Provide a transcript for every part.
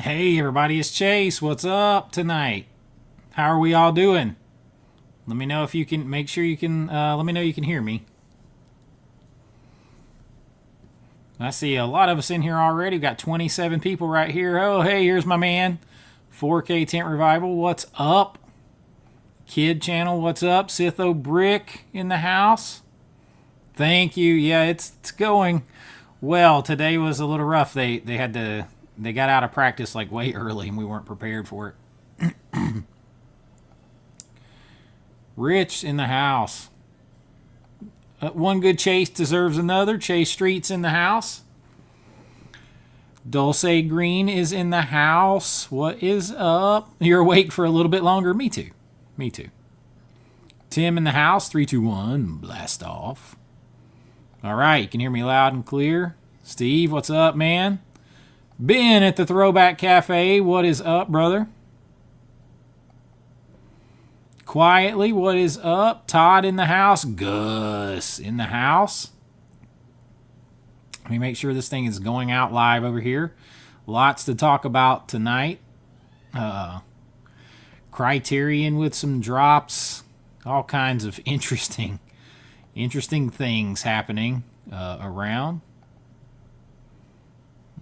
Hey everybody, it's Chase. What's up tonight? How are we all doing? Let me know if you can. Make sure you can. Let me know you can hear me. I see a lot of us in here already. We've got 27 people right here. Oh, hey, here's my man. 4K Tent Revival. What's up? Kid Channel. What's up? Sitho Brick in the house. Thank you. Yeah, it's going well. Today was a little rough. They got out of practice like way early and we weren't prepared for it. Rich in the house. One good chase deserves another. Chase Street's in the house. Dulce Green is in the house. What is up? You're awake for a little bit longer? Me too. Me too. Tim in the house. 3, 2, 1. Blast off. All right. You can hear me loud and clear. Steve, what's up, man? Ben at the Throwback Cafe. What is up, brother? Quietly, what is up? Todd in the house. Gus in the house. Let me make sure this thing is going out live over here. Lots to talk about tonight. Criterion with some drops. All kinds of interesting things happening around.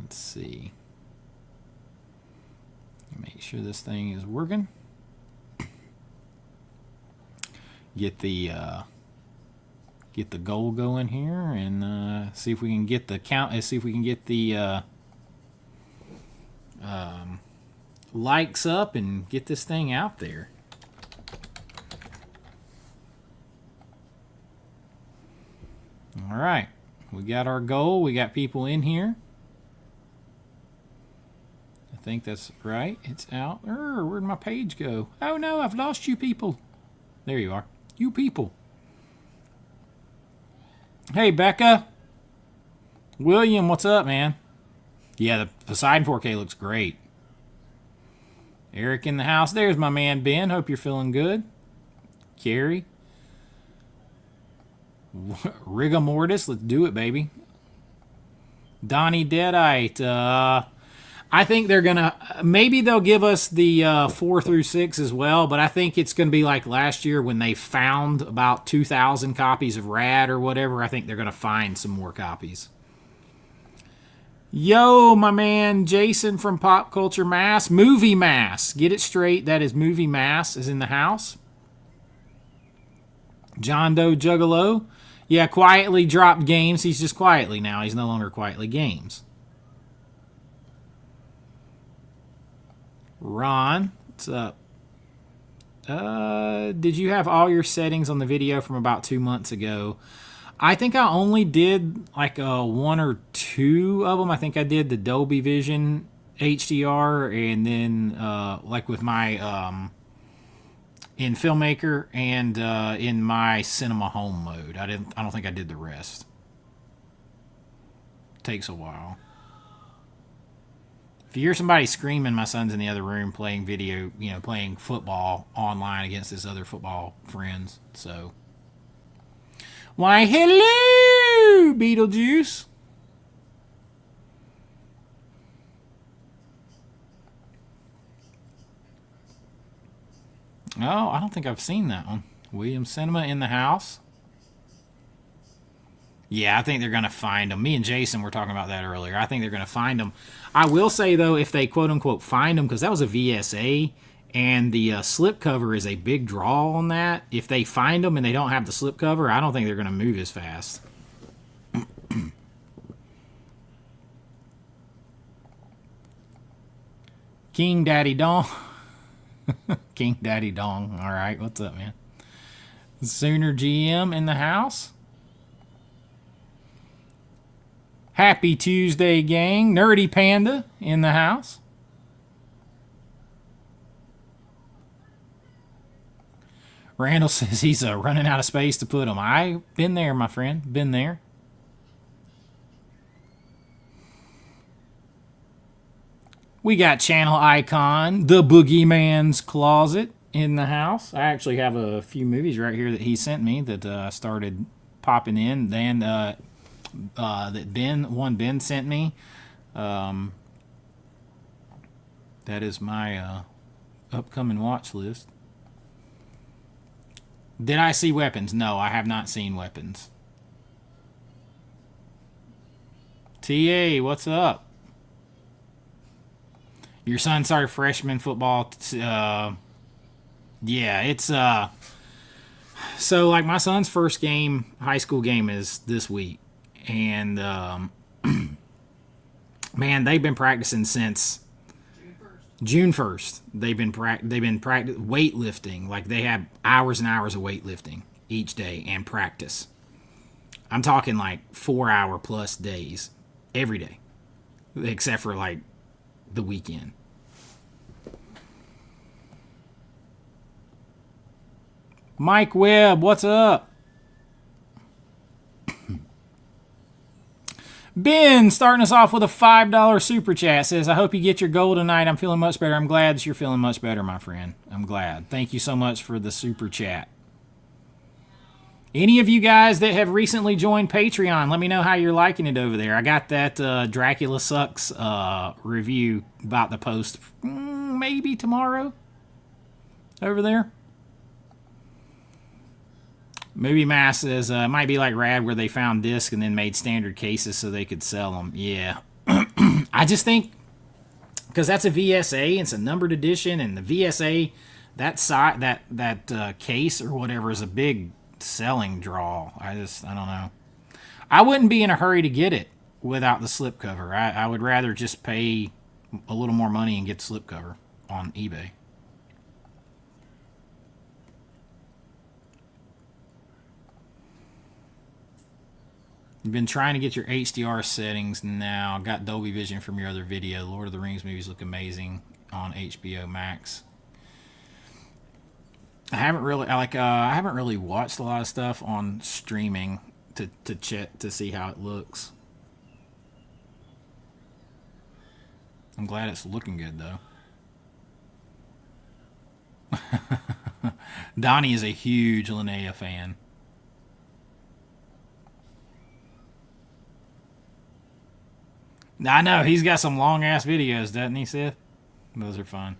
Let's see. Make sure this thing is working. Get the goal going here and see if we can get the count. See if we can get the likes up and get this thing out there. All right, we got our goal. We got people in here. I think that's right. It's out. Where'd my page go? Oh no, I've lost you people. There you are. You people. Hey, Becca. William, what's up, man? Yeah, the Poseidon 4K looks great. Eric in the house. There's my man, Ben. Hope you're feeling good. Carrie. Rigor mortis. Let's do it, baby. Donnie Deadite. I think they're going to, maybe they'll give us the 4 through 6 as well, but I think it's going to be like last year when they found about 2,000 copies of Rad or whatever. I think they're going to find some more copies. Yo, my man Jason from Pop Culture Mass. Movie Mass. Get it straight. That is Movie Mass is in the house. John Doe Juggalo. Yeah, quietly dropped games. He's just quietly now. He's no longer quietly games. Ron, what's up? Did you have all your settings on the video from about 2 months ago? I think I only did like 1 or 2 of them. I think I did the Dolby Vision HDR and then like with my in Filmmaker and in my Cinema Home mode. I don't think I did the rest. Takes a while. If you hear somebody screaming, my son's in the other room playing video, playing football online against his other football friends. So, why, hello, Beetlejuice. Oh, I don't think I've seen that one. William Cinema in the house. Yeah, I think they're going to find them. Me and Jason were talking about that earlier. I think they're going to find them. I will say, though, if they quote-unquote find them, because that was a VSA, and the slipcover is a big draw on that. If they find them and they don't have the slipcover, I don't think they're going to move as fast. King Daddy Dong. King Daddy Dong. All right, what's up, man? Sooner GM in the house. Happy Tuesday, gang. Nerdy Panda in the house. Randall says he's running out of space to put them. I've been there, my friend. Been there. We got channel icon, The Boogeyman's Closet in the house. I actually have a few movies right here that he sent me that started popping in. Then that Ben sent me. That is my upcoming watch list. Did I see Weapons? No, I have not seen Weapons. TA, what's up? Your son started freshman football. Yeah, it's so like my son's first game, high school game, is this week, and man, they've been practicing since June 1st. They've been weightlifting. Like they have hours and hours of weightlifting each day and practice. I'm talking like 4-hour plus days every day, except for like the weekend. Mike Webb, what's up? Ben starting us off with a $5 super chat says, I hope you get your goal tonight. I'm feeling much better. I'm glad that you're feeling much better, my friend. I'm glad. Thank you so much for the super chat. Any of you guys that have recently joined Patreon, let me know how you're liking it over there. I got that Dracula Sucks review about the post maybe tomorrow over there. Movie Mass says, it might be like Rad where they found discs and then made standard cases so they could sell them. Yeah. I just think, because that's a VSA, it's a numbered edition, and the VSA, that case or whatever is a big selling draw. I don't know. I wouldn't be in a hurry to get it without the slipcover. I would rather just pay a little more money and get the slipcover on eBay. You've been trying to get your HDR settings now. Got Dolby Vision from your other video. Lord of the Rings movies look amazing on HBO Max. I haven't really watched a lot of stuff on streaming to check to see how it looks. I'm glad it's looking good though. Donnie is a huge Linnea fan. I know, he's got some long-ass videos, doesn't he, Seth? Those are fun.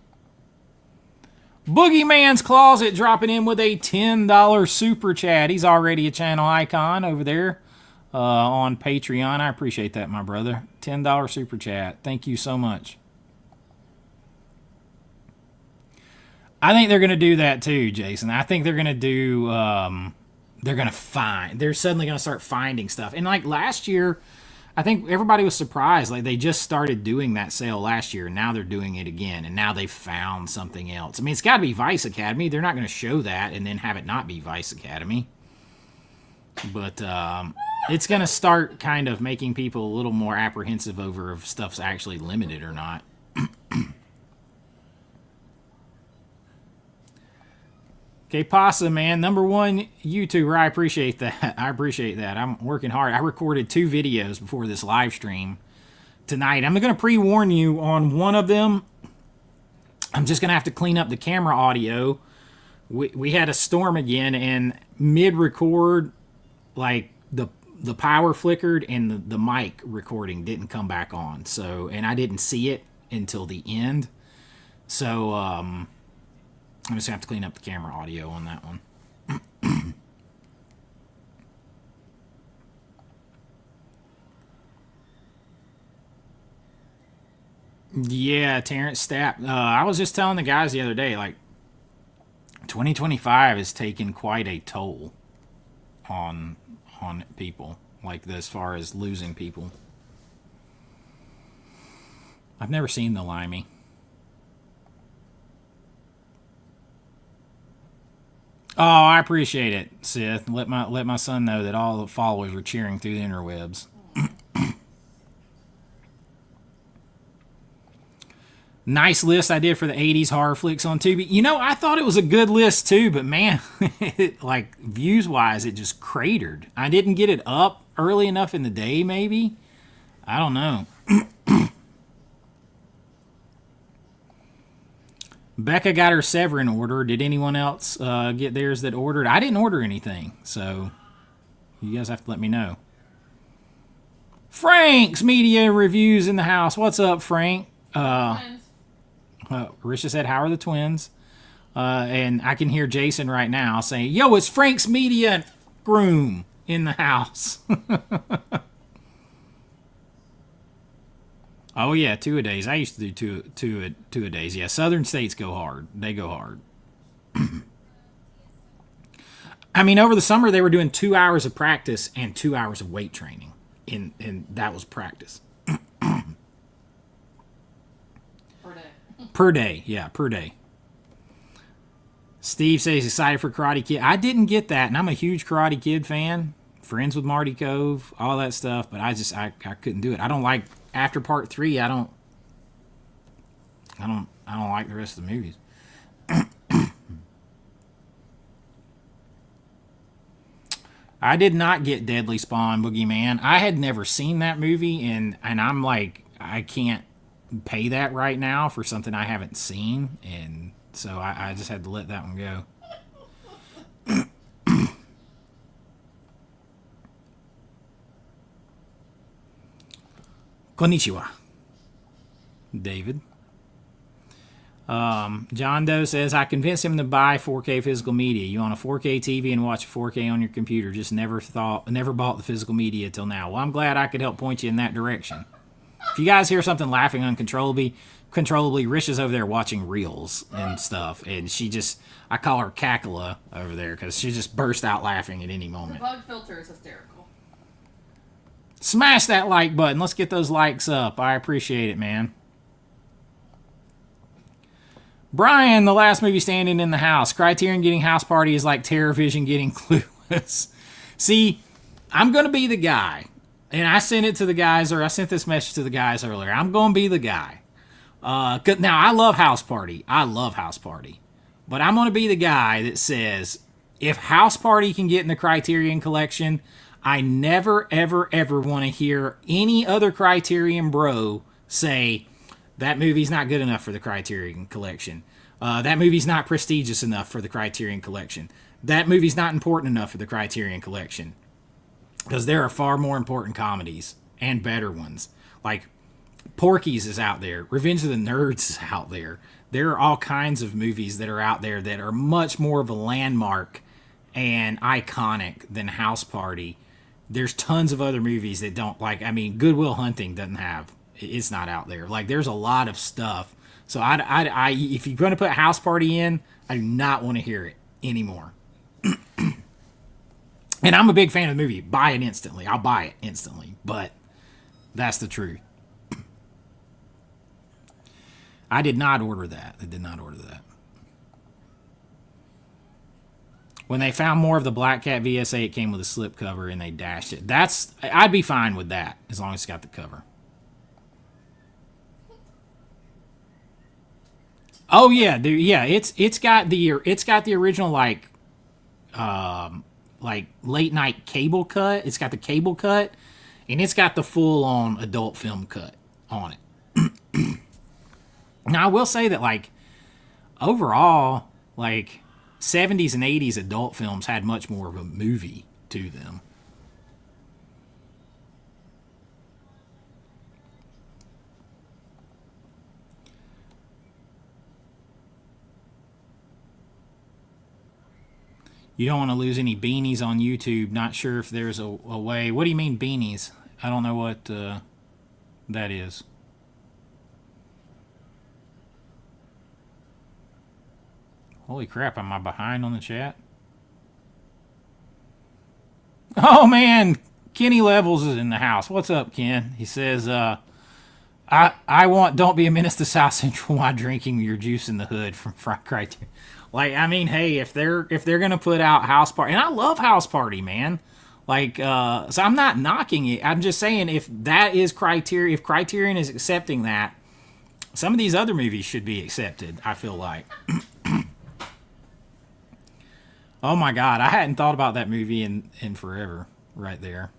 Boogeyman's Closet dropping in with a $10 super chat. He's already a channel icon over there on Patreon. I appreciate that, my brother. $10 super chat. Thank you so much. I think they're going to do that too, Jason. I think they're going to do... they're suddenly going to start finding stuff. And like last year... I think everybody was surprised. Like they just started doing that sale last year, and now they're doing it again, and now they've found something else. I mean, it's got to be Vice Academy. They're not going to show that and then have it not be Vice Academy. But it's going to start kind of making people a little more apprehensive over if stuff's actually limited or not. Okay, Pasa, man, #1 YouTuber. I appreciate that. I appreciate that. I'm working hard. I recorded 2 videos before this live stream tonight. I'm going to pre-warn you on one of them. I'm just going to have to clean up the camera audio. We had a storm again, and mid-record, like the power flickered and the mic recording didn't come back on. So, and I didn't see it until the end. So, I'm just going to have to clean up the camera audio on that one. Yeah, Terrence Stapp. I was just telling the guys the other day, like, 2025 has taken quite a toll on people, like as far as losing people. I've never seen The Limey. Oh, I appreciate it, Sith. Let my son know that all the followers are cheering through the interwebs. Nice list I did for the 80s horror flicks on Tubi. You know, I thought it was a good list too, but man, like views-wise, it just cratered. I didn't get it up early enough in the day, maybe? I don't know. Becca got her Severin order. Did anyone else get theirs that ordered? I didn't order anything, so you guys have to let me know. Frank's Media Reviews in the house. What's up, Frank? Risha said, how are the twins? And I can hear Jason right now saying, yo, it's Frank's media groom in the house. Oh, yeah, two-a-days. I used to do two-a-days. Yeah, southern states go hard. They go hard. I mean, over the summer, they were doing 2 hours of practice and 2 hours of weight training. And that was practice. Per day. Per day, yeah, per day. Steve says he's excited for Karate Kid. I didn't get that, and I'm a huge Karate Kid fan. Friends with Marty Cove, all that stuff, but I couldn't do it. I don't like after part 3. I don't like the rest of the movies. I did not get Deadly Spawn Boogeyman. I had never seen that movie, and I'm like, I can't pay that right now for something I haven't seen, and so I just had to let that one go. Konnichiwa, David. John Doe says, I convinced him to buy 4K physical media. You own a 4K TV and watch 4K on your computer. Just never bought the physical media till now. Well, I'm glad I could help point you in that direction. If you guys hear something laughing uncontrollably, Risha's over there watching reels and stuff, and I call her Cackala over there because she just burst out laughing at any moment. The bug filter is hysterical. Smash that like button. Let's get those likes up. I appreciate it, man. Brian, the last movie standing in the house. Criterion getting House Party is like TerraVision getting Clueless. See, I'm going to be the guy. And I sent it to the guys, or I sent this message to the guys earlier. I'm going to be the guy. Now, I love House Party. But I'm going to be the guy that says, if House Party can get in the Criterion Collection, I never, ever, ever want to hear any other Criterion bro say, that movie's not good enough for the Criterion Collection. That movie's not prestigious enough for the Criterion Collection. That movie's not important enough for the Criterion Collection. Because there are far more important comedies and better ones. Like, Porky's is out there. Revenge of the Nerds is out there. There are all kinds of movies that are out there that are much more of a landmark and iconic than House Party. There's tons of other movies that don't, like, I mean, Good Will Hunting doesn't have, it's not out there. Like, there's a lot of stuff. So if you're going to put House Party in, I do not want to hear it anymore. And I'm a big fan of the movie. Buy it instantly. I'll buy it instantly. But that's the truth. I did not order that. When they found more of the Black Cat VSA, it came with a slip cover and they dashed it. I'd be fine with that as long as it's got the cover. Oh yeah, dude, yeah. It's got the original like late night cable cut. It's got the cable cut, and it's got the full on adult film cut on it. Now I will say that like overall, like 70s and 80s adult films had much more of a movie to them. You don't want to lose any beanies on YouTube. Not sure if there's a way. What do you mean beanies? I don't know what that is. Holy crap, am I behind on the chat? Oh man, Kenny Levels is in the house. What's up, Ken? He says, I want Don't Be a Menace to South Central while drinking your juice in the hood from Criterion. Like, I mean, hey, if they're gonna put out House Party, and I love House Party, man. Like, so I'm not knocking it. I'm just saying if that is Criterion, if Criterion is accepting that, some of these other movies should be accepted. I feel like. Oh my God, I hadn't thought about that movie in forever. Right there.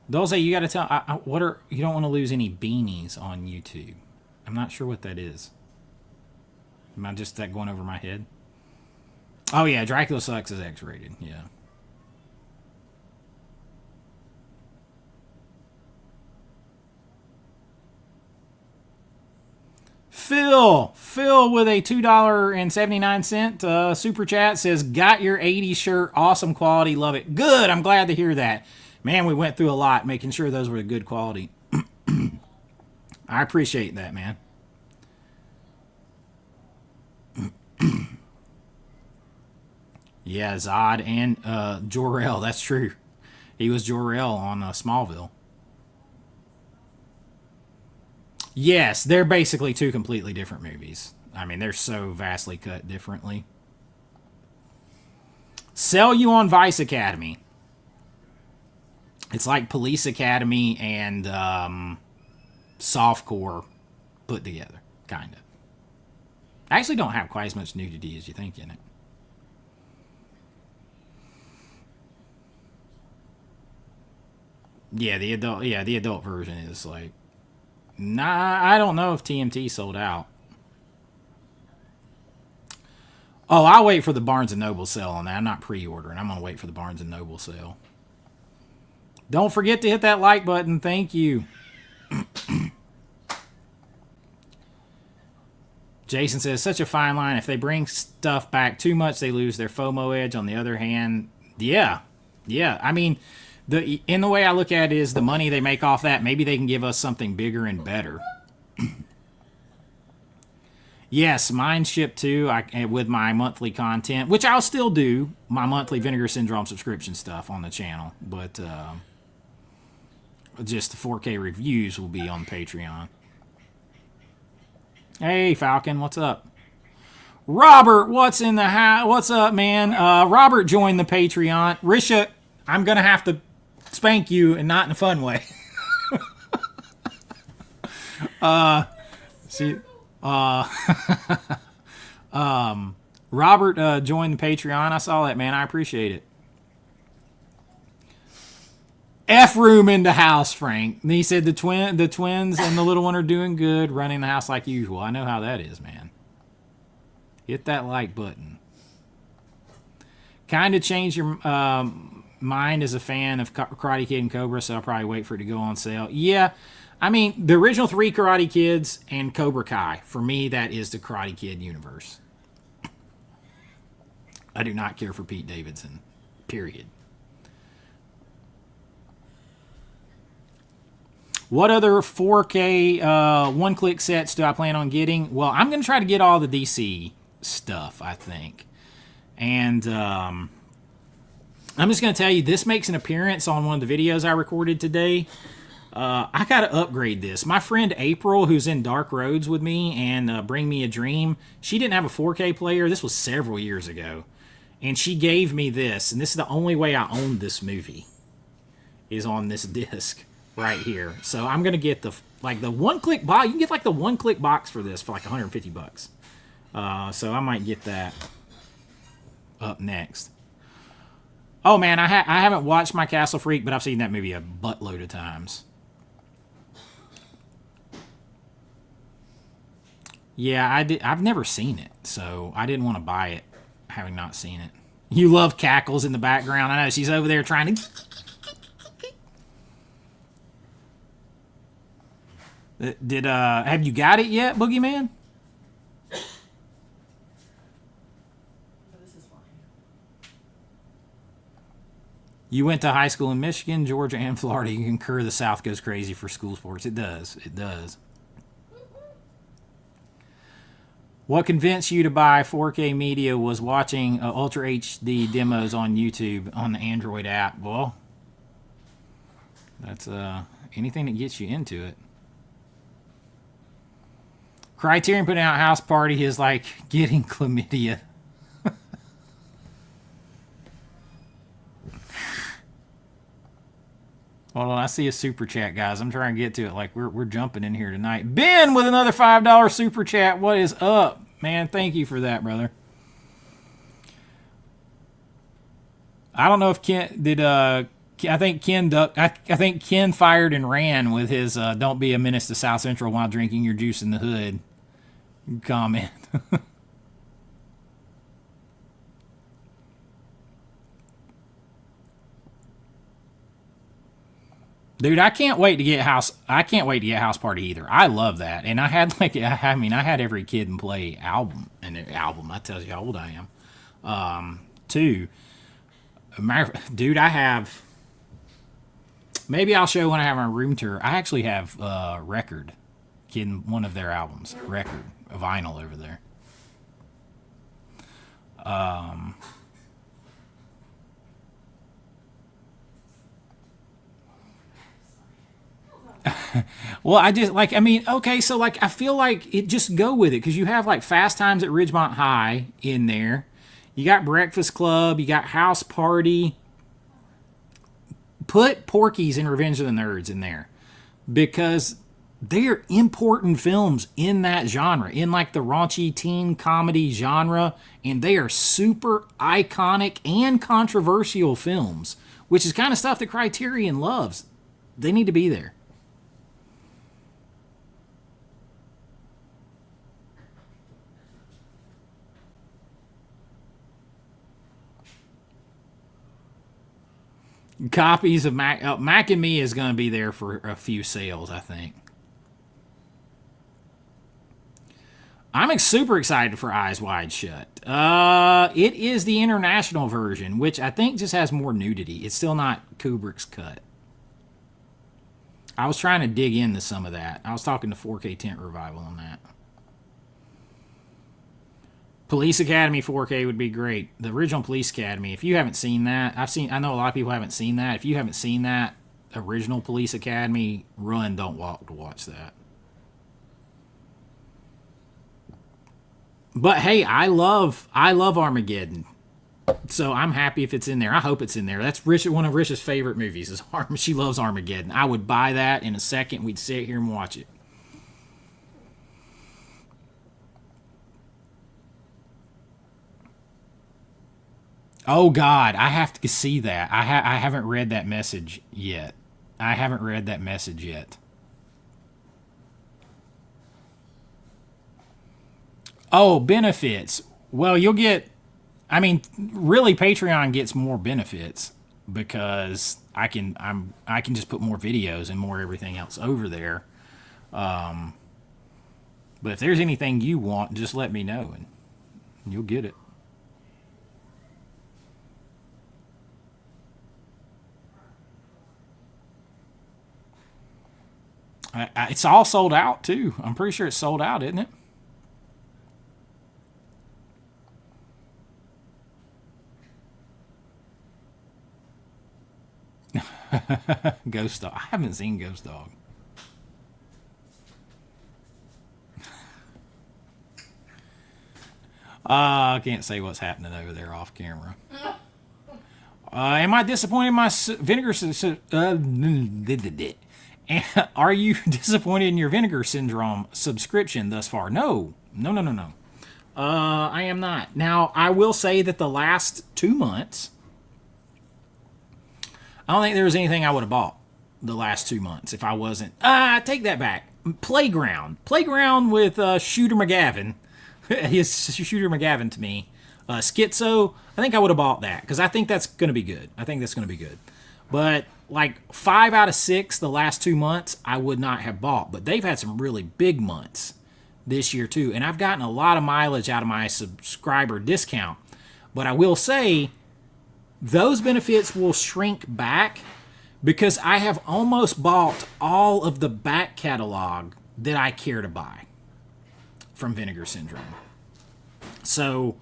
Dulce, you got to tell. You don't want to lose any beanies on YouTube. I'm not sure what that is. Am I just that going over my head? Oh yeah, Dracula Sucks is X-rated. Yeah. Phil with a $2.79 super chat says, got your 80s shirt, awesome quality, love it. Good, I'm glad to hear that. Man, we went through a lot making sure those were good quality. I appreciate that, man. Yeah, Zod and Jor-El, that's true. He was Jor-El on Smallville. Yes, they're basically two completely different movies. I mean, they're so vastly cut differently. Sell You on Vice Academy. It's like Police Academy and Softcore put together, kind of. I actually don't have quite as much nudity as you think in it. Yeah, the adult version is like, nah, I don't know if TMT sold out. Oh, I'll wait for the Barnes & Noble sale on that. I'm not pre-ordering. I'm going to wait for the Barnes & Noble sale. Don't forget to hit that like button. Thank you. Jason says, such a fine line. If they bring stuff back too much, they lose their FOMO edge. On the other hand, yeah. I mean, in the way I look at it is the money they make off that, maybe they can give us something bigger and better. Yes, mine shipped too with my monthly content, which I'll still do, my monthly Vinegar Syndrome subscription stuff on the channel. But just the 4K reviews will be on Patreon. Hey, Falcon, what's up? Robert, what's in the house? What's up, man? Robert joined the Patreon. Risha, I'm going to have to spank you and not in a fun way. Robert joined the Patreon. I saw that, man. I appreciate it. F room in the house, Frank. And he said the twins and the little one are doing good, running the house like usual. I know how that is, man. Hit that like button. Kind of change your mind as a fan of Karate Kid and Cobra, so I'll probably wait for it to go on sale. Yeah, I mean, the original 3 Karate Kids and Cobra Kai, for me, that is the Karate Kid universe. I do not care for Pete Davidson, period. What other 4K one-click sets do I plan on getting? Well, I'm going to try to get all the DC stuff, I think. And I'm just going to tell you, this makes an appearance on one of the videos I recorded today. I got to upgrade this. My friend April, who's in Dark Roads with me and Bring Me a Dream, she didn't have a 4K player. This was several years ago. And she gave me this. And this is the only way I owned this movie, is on this disc right here. So I'm going to get the one-click box. You can get like the one-click box for this for like $150. So I might get that up next. Oh, man, I haven't watched My Castle Freak, but I've seen that movie a buttload of times. Yeah, I've never seen it, so I didn't want to buy it, having not seen it. You love cackles in the background. I know, she's over there trying to... have you got it yet, Boogeyman? You went to high school in Michigan, Georgia, and Florida. You concur the South goes crazy for school sports. It does. It does. What convinced you to buy 4K media was watching Ultra HD demos on YouTube on the Android app. Well, that's anything that gets you into it. Criterion putting out House Party is like getting chlamydia. Hold on, I see a super chat, guys. I'm trying to get to it. Like we're jumping in here tonight. Ben with another $5 super chat. What is up, man? Thank you for that, brother. I don't know if Ken did. I think Ken fired and ran with his "Don't be a menace to South Central while drinking your juice in the hood" comment. Dude, I can't wait to get house. I can't wait to get House Party either. I love that, and I had like, I mean, I had every Kid and Play album and album. That tells you how old I am. Too, dude, I have. Maybe I'll show when I have my room tour. I actually have record, Kid, one of their albums, record, a vinyl over there. Well, I just like, I mean, okay, so like, I feel like it just go with it because you have like Fast Times at Ridgemont High in there. You got Breakfast Club, you got House Party. Put Porky's and Revenge of the Nerds in there because they're important films in that genre, in like the raunchy teen comedy genre, and they are super iconic and controversial films, which is kind of stuff that Criterion loves. They need to be there. Copies of Mac and Me is going to be there for a few sales, I think. I'm super excited for Eyes Wide Shut. It is the international version, which I think just has more nudity. It's still not Kubrick's cut. I was trying to dig into some of that. I was talking to 4K Tent Revival on that. Police Academy 4K would be great. The original Police Academy, if you haven't seen that, I know a lot of people haven't seen that. If you haven't seen that original Police Academy, run, don't walk to watch that. But hey, I love Armageddon. So I'm happy if it's in there. I hope it's in there. That's one of Rich's favorite movies is she loves Armageddon. I would buy that in a second. We'd sit here and watch it. Oh God, I have to see that. I haven't read that message yet. Oh, benefits. Well, you'll get. I mean, really, Patreon gets more benefits because I can just put more videos and more everything else over there. But if there's anything you want, just let me know and you'll get it. It's all sold out too. I'm pretty sure it's sold out, isn't it? Ghost Dog. I haven't seen Ghost Dog. I can't say what's happening over there off camera. Am I disappointed in my vinegar? Are you disappointed in your Vinegar Syndrome subscription thus far? No. I am not. Now, I will say that the last 2 months, I don't think there was anything I would have bought the last 2 months if I wasn't. Take that back. Playground with Shooter McGavin. His Shooter McGavin to me. Schizo, I think I would have bought that because I think that's going to be good. But like 5 out of 6 the last 2 months, I would not have bought. But they've had some really big months this year too. And I've gotten a lot of mileage out of my subscriber discount. But I will say those benefits will shrink back because I have almost bought all of the back catalog that I care to buy from Vinegar Syndrome. So,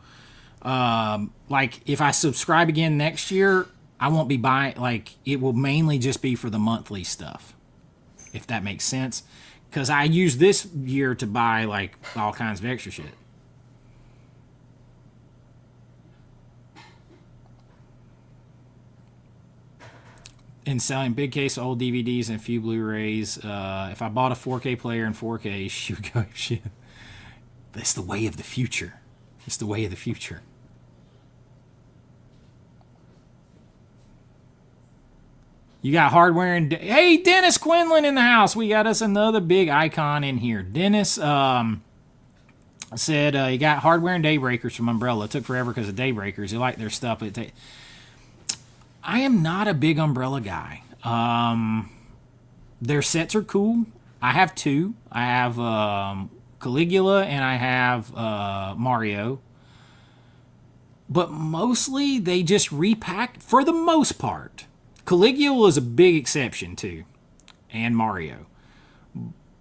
like, if I subscribe again next year, I won't be buying, like, it will mainly just be for the monthly stuff, if that makes sense. Because I use this year to buy, like, all kinds of extra shit. And selling big case of old DVDs and a few Blu-rays. If I bought a 4K player in 4K, she would go shit. That's the way of the future. It's the way of the future. You got hardware and... Hey, Dennis Quinlan in the house. We got us another big icon in here. Dennis said you got hardware and Daybreakers from Umbrella. It took forever because of Daybreakers. You like their stuff. I am not a big Umbrella guy. Their sets are cool. I have two. I have Caligula and I have Mario. But mostly they just repack, for the most part. Caligula is a big exception too, and Mario.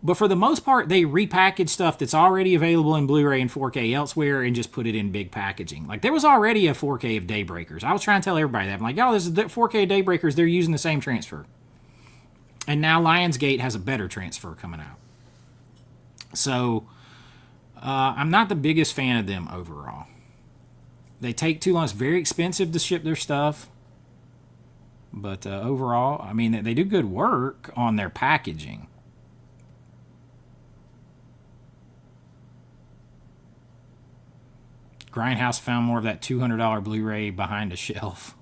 But for the most part, they repackage stuff that's already available in Blu-ray and 4K elsewhere and just put it in big packaging. Like, there was already a 4K of Daybreakers. I was trying to tell everybody that. I'm like, y'all, this is 4K Daybreakers. They're using the same transfer. And now Lionsgate has a better transfer coming out. So, I'm not the biggest fan of them overall. They take too long. It's very expensive to ship their stuff. But overall, I mean, they do good work on their packaging. Grindhouse found more of that $200 Blu-ray behind a shelf.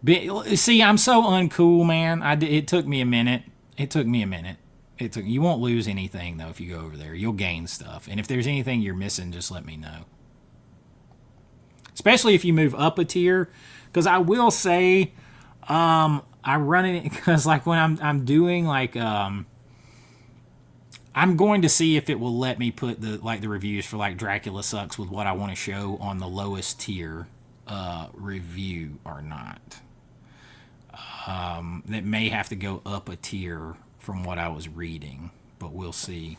See, I'm so uncool, man. It took me a minute. You won't lose anything, though, if you go over there. You'll gain stuff. And if there's anything you're missing, just let me know. Especially if you move up a tier. Because I will say, I run it because, like, when I'm doing, like, I'm going to see if it will let me put the reviews for, like, Dracula Sucks with what I want to show on the lowest tier review or not. That may have to go up a tier from what I was reading, but we'll see.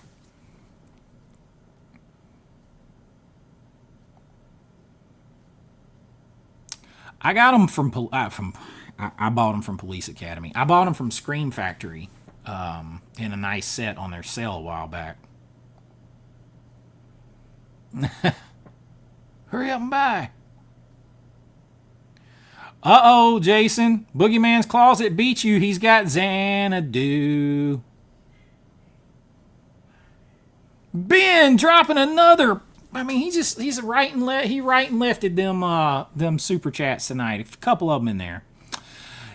I got them I bought them from Police Academy. I bought them from Scream Factory in a nice set on their sale a while back. Hurry up and buy. Uh-oh, Jason. Boogeyman's Closet beat you. He's got Xanadu. Ben dropping another. I mean, he's right and lefted them super chats tonight. A couple of them in there.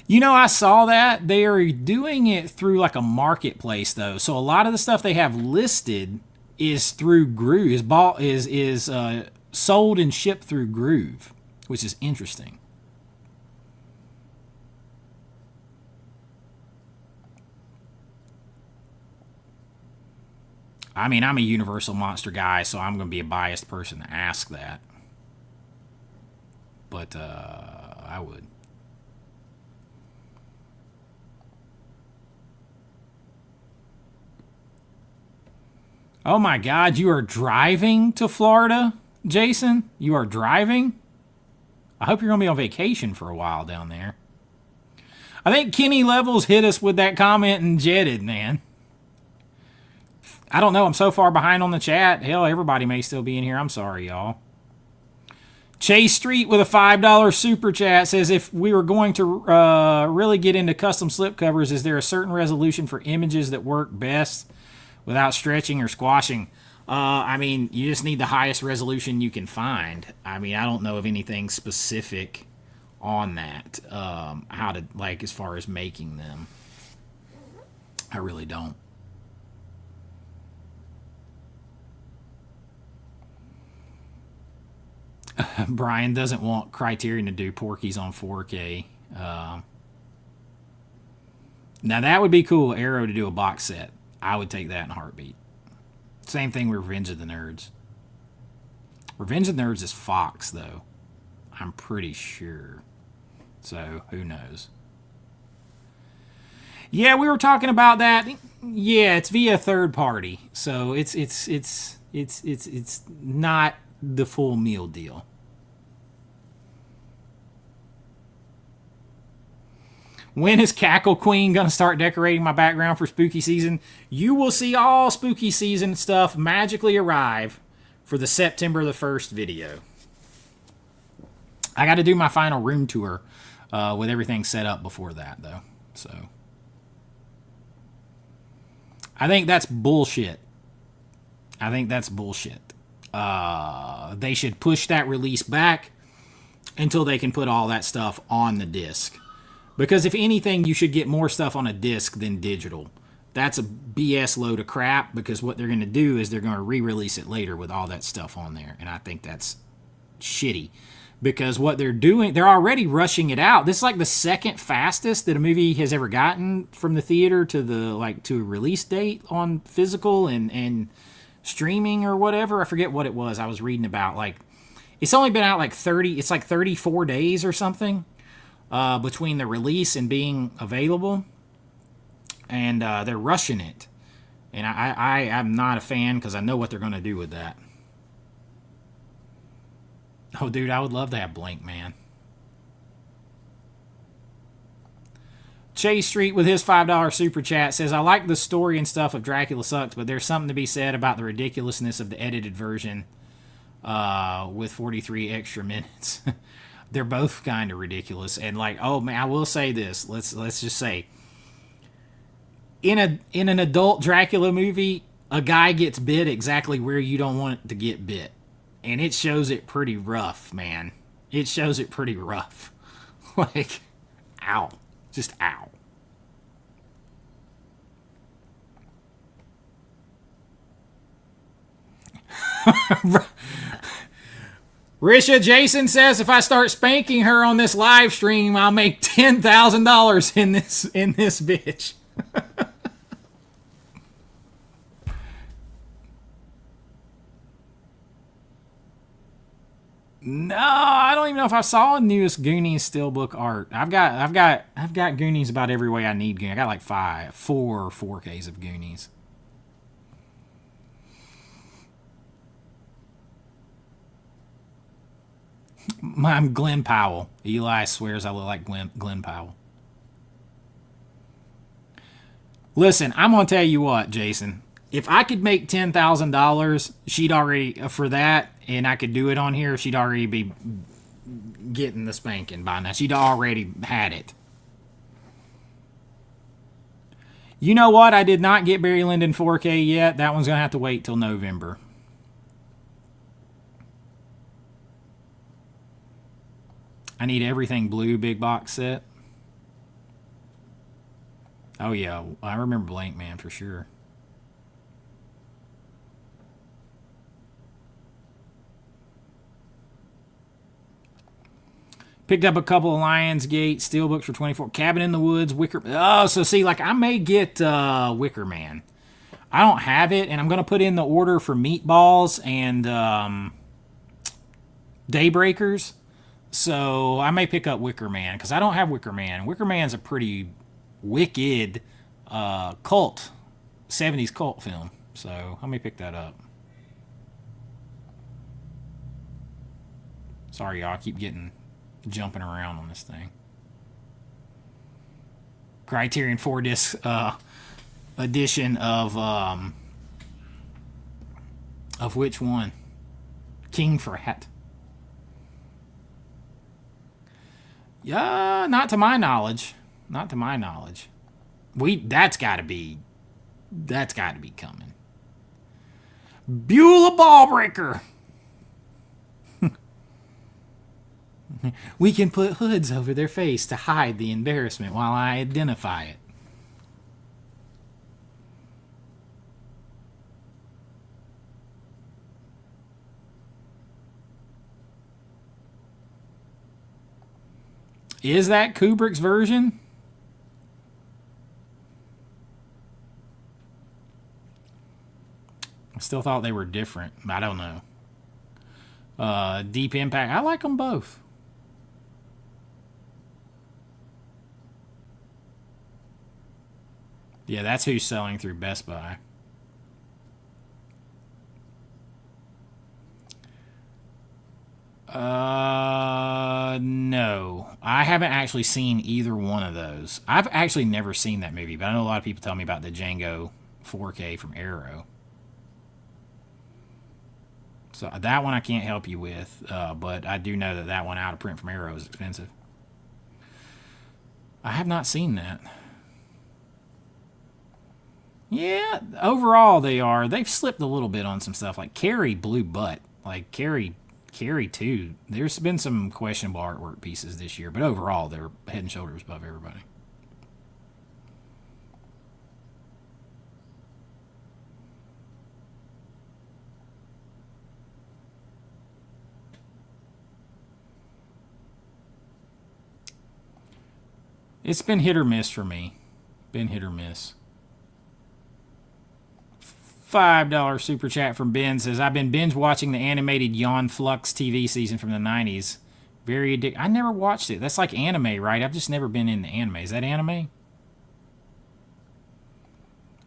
You know, I saw that they are doing it through like a marketplace though. So a lot of the stuff they have listed is through Groove. Is sold and shipped through Groove, which is interesting. I mean, I'm a Universal Monster guy, so I'm going to be a biased person to ask that. But I would. Oh my God, you are driving to Florida, Jason? You are driving? I hope you're going to be on vacation for a while down there. I think Kenny Levels hit us with that comment and jetted, man. I don't know. I'm so far behind on the chat. Hell, everybody may still be in here. I'm sorry, y'all. Chase Street with a $5 super chat says, if we were going to really get into custom slipcovers, is there a certain resolution for images that work best without stretching or squashing? I mean, you just need the highest resolution you can find. I mean, I don't know of anything specific on that, how to, like, as far as making them. I really don't. Brian doesn't want Criterion to do Porky's on 4K. Now that would be cool, Arrow to do a box set. I would take that in a heartbeat. Same thing with Revenge of the Nerds. Revenge of the Nerds is Fox, though. I'm pretty sure. So, who knows? Yeah, we were talking about that. Yeah, it's via third party. So, it's not the full meal deal. When is Cackle Queen going to start decorating my background for spooky season? You will see all spooky season stuff magically arrive for the September the 1st video. I got to do my final room tour with everything set up before that, though. So I think that's bullshit. They should push that release back until they can put all that stuff on the disc. Because if anything, you should get more stuff on a disc than digital. That's a BS load of crap, because what they're going to do is they're going to re-release it later with all that stuff on there. And I think that's shitty. because what they're doing, they're already rushing it out. This is like the second fastest that a movie has ever gotten from the theater to to a release date on physical and streaming or whatever. I forget what it was I was reading about. Like, it's only been out like 34 days or something between the release and being available, and they're rushing it. And I'm not a fan because I know what they're going to do with that. Oh, dude, I would love to have Blink, man. Chase Street with his $5 super chat says, I like the story and stuff of Dracula Sucks, but there's something to be said about the ridiculousness of the edited version with 43 extra minutes. They're both kind of ridiculous. And like, oh man, I will say this. Let's just say, in an adult Dracula movie, a guy gets bit exactly where you don't want it to get bit. And it shows it pretty rough, man. It shows it pretty rough. Like, ow. Just ow. Risha Jason says if I start spanking her on this live stream, I'll make $10,000 in this bitch. No, I don't even know if I saw newest Goonies steelbook art. I've got Goonies about every way I need Goonies. I got like 4Ks of Goonies. I'm Glenn Powell. Eli swears I look like Glenn Powell. Listen, I'm gonna tell you what, Jason. If I could make $10,000, she'd already for that, and I could do it on here. She'd already be getting the spanking by now. She'd already had it. You know what? I did not get Barry Lyndon 4K yet. That one's gonna have to wait till November. I need Everything Blue big box set. Oh yeah, I remember Blank Man for sure. Picked up a couple of Lionsgate steelbooks for $24. Cabin in the Woods, Wicker. Oh, so see, like I may get Wicker Man. I don't have it, and I'm gonna put in the order for Meatballs and Daybreakers. So I may pick up Wicker Man because I don't have Wicker Man. Wicker Man's a pretty wicked cult, 70s cult film. So I may pick that up. Sorry, y'all. I keep jumping around on this thing. Criterion 4-disc edition of which one? King Frat. Yeah, not to my knowledge. Not to my knowledge. That's got to be coming. Beulah Ballbreaker. We can put hoods over their face to hide the embarrassment while I identify it. Is that Kubrick's version? I still thought they were different. I don't know. Deep Impact. I like them both. Yeah, that's who's selling through Best Buy. No. I haven't actually seen either one of those. I've actually never seen that movie, but I know a lot of people tell me about the Django 4K from Arrow. So that one I can't help you with, but I do know that one out of print from Arrow is expensive. I have not seen that. Yeah, overall they've slipped a little bit on some stuff. Like Carrie Blue Butt. Like Carrie 2. There's been some questionable artwork pieces this year, but overall they're head and shoulders above everybody. It's been hit or miss for me. Been hit or miss. $5 super chat from Ben says, I've been binge watching the animated Yon Flux TV season from the 90s. Very addictive. I never watched it. That's like anime, right? I've just never been into anime. Is that anime?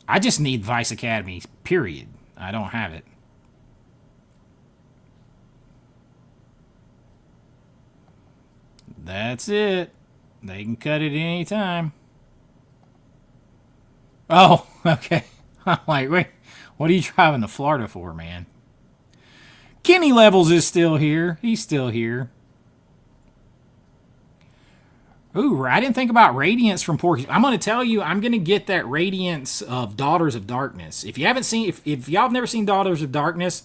I just need Vice Academy, period. I don't have it. That's it. They can cut it any time. Oh, okay. I'm like, wait, what are you driving to Florida for, man? Kenny Levels is still here. He's still here. Ooh, I didn't think about Radiance from Porky. I'm going to tell you, I'm going to get that Radiance of Daughters of Darkness. If you haven't seen, if y'all have never seen Daughters of Darkness,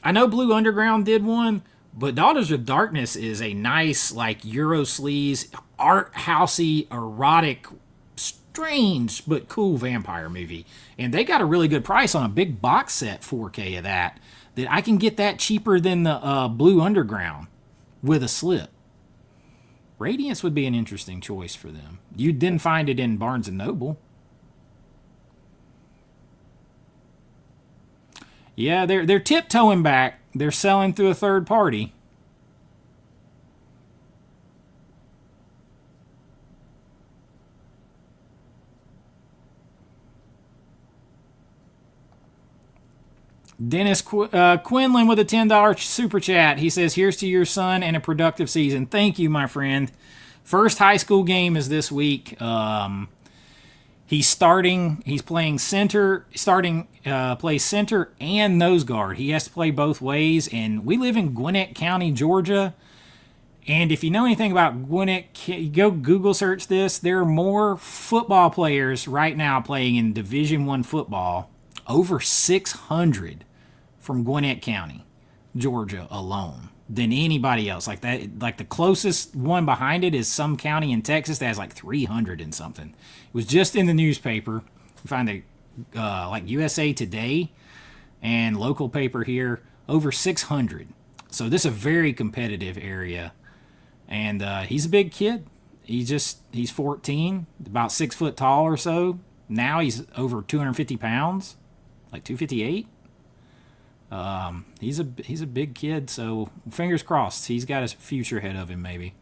I know Blue Underground did one, but Daughters of Darkness is a nice, like, Euro sleaze, art housey, erotic, strange but cool vampire movie. And they got a really good price on a big box set 4K of that I can get that cheaper than the Blue Underground with a slip. Radiance would be an interesting choice for them. You didn't find it in Barnes & Noble. Yeah, they're tiptoeing back. They're selling through a third party. Dennis Quinlan with a $10 super chat. He says, here's to your son and a productive season. Thank you, my friend. First high school game is this week. He's playing center, plays center and nose guard. He has to play both ways, and we live in Gwinnett County, Georgia. And if you know anything about Gwinnett, go Google search this. There are more football players right now playing in Division I football, over 600 from Gwinnett County, Georgia alone, than anybody else. Like that, like the closest one behind it is some county in Texas that has like 300 and something. It was just in the newspaper. You find it like USA Today and local paper here, over 600. So this is a very competitive area. And he's a big kid. He's 14, about 6 foot tall or so. Now he's over 250 pounds, like 258. He's a big kid, so fingers crossed. He's got a future ahead of him, maybe.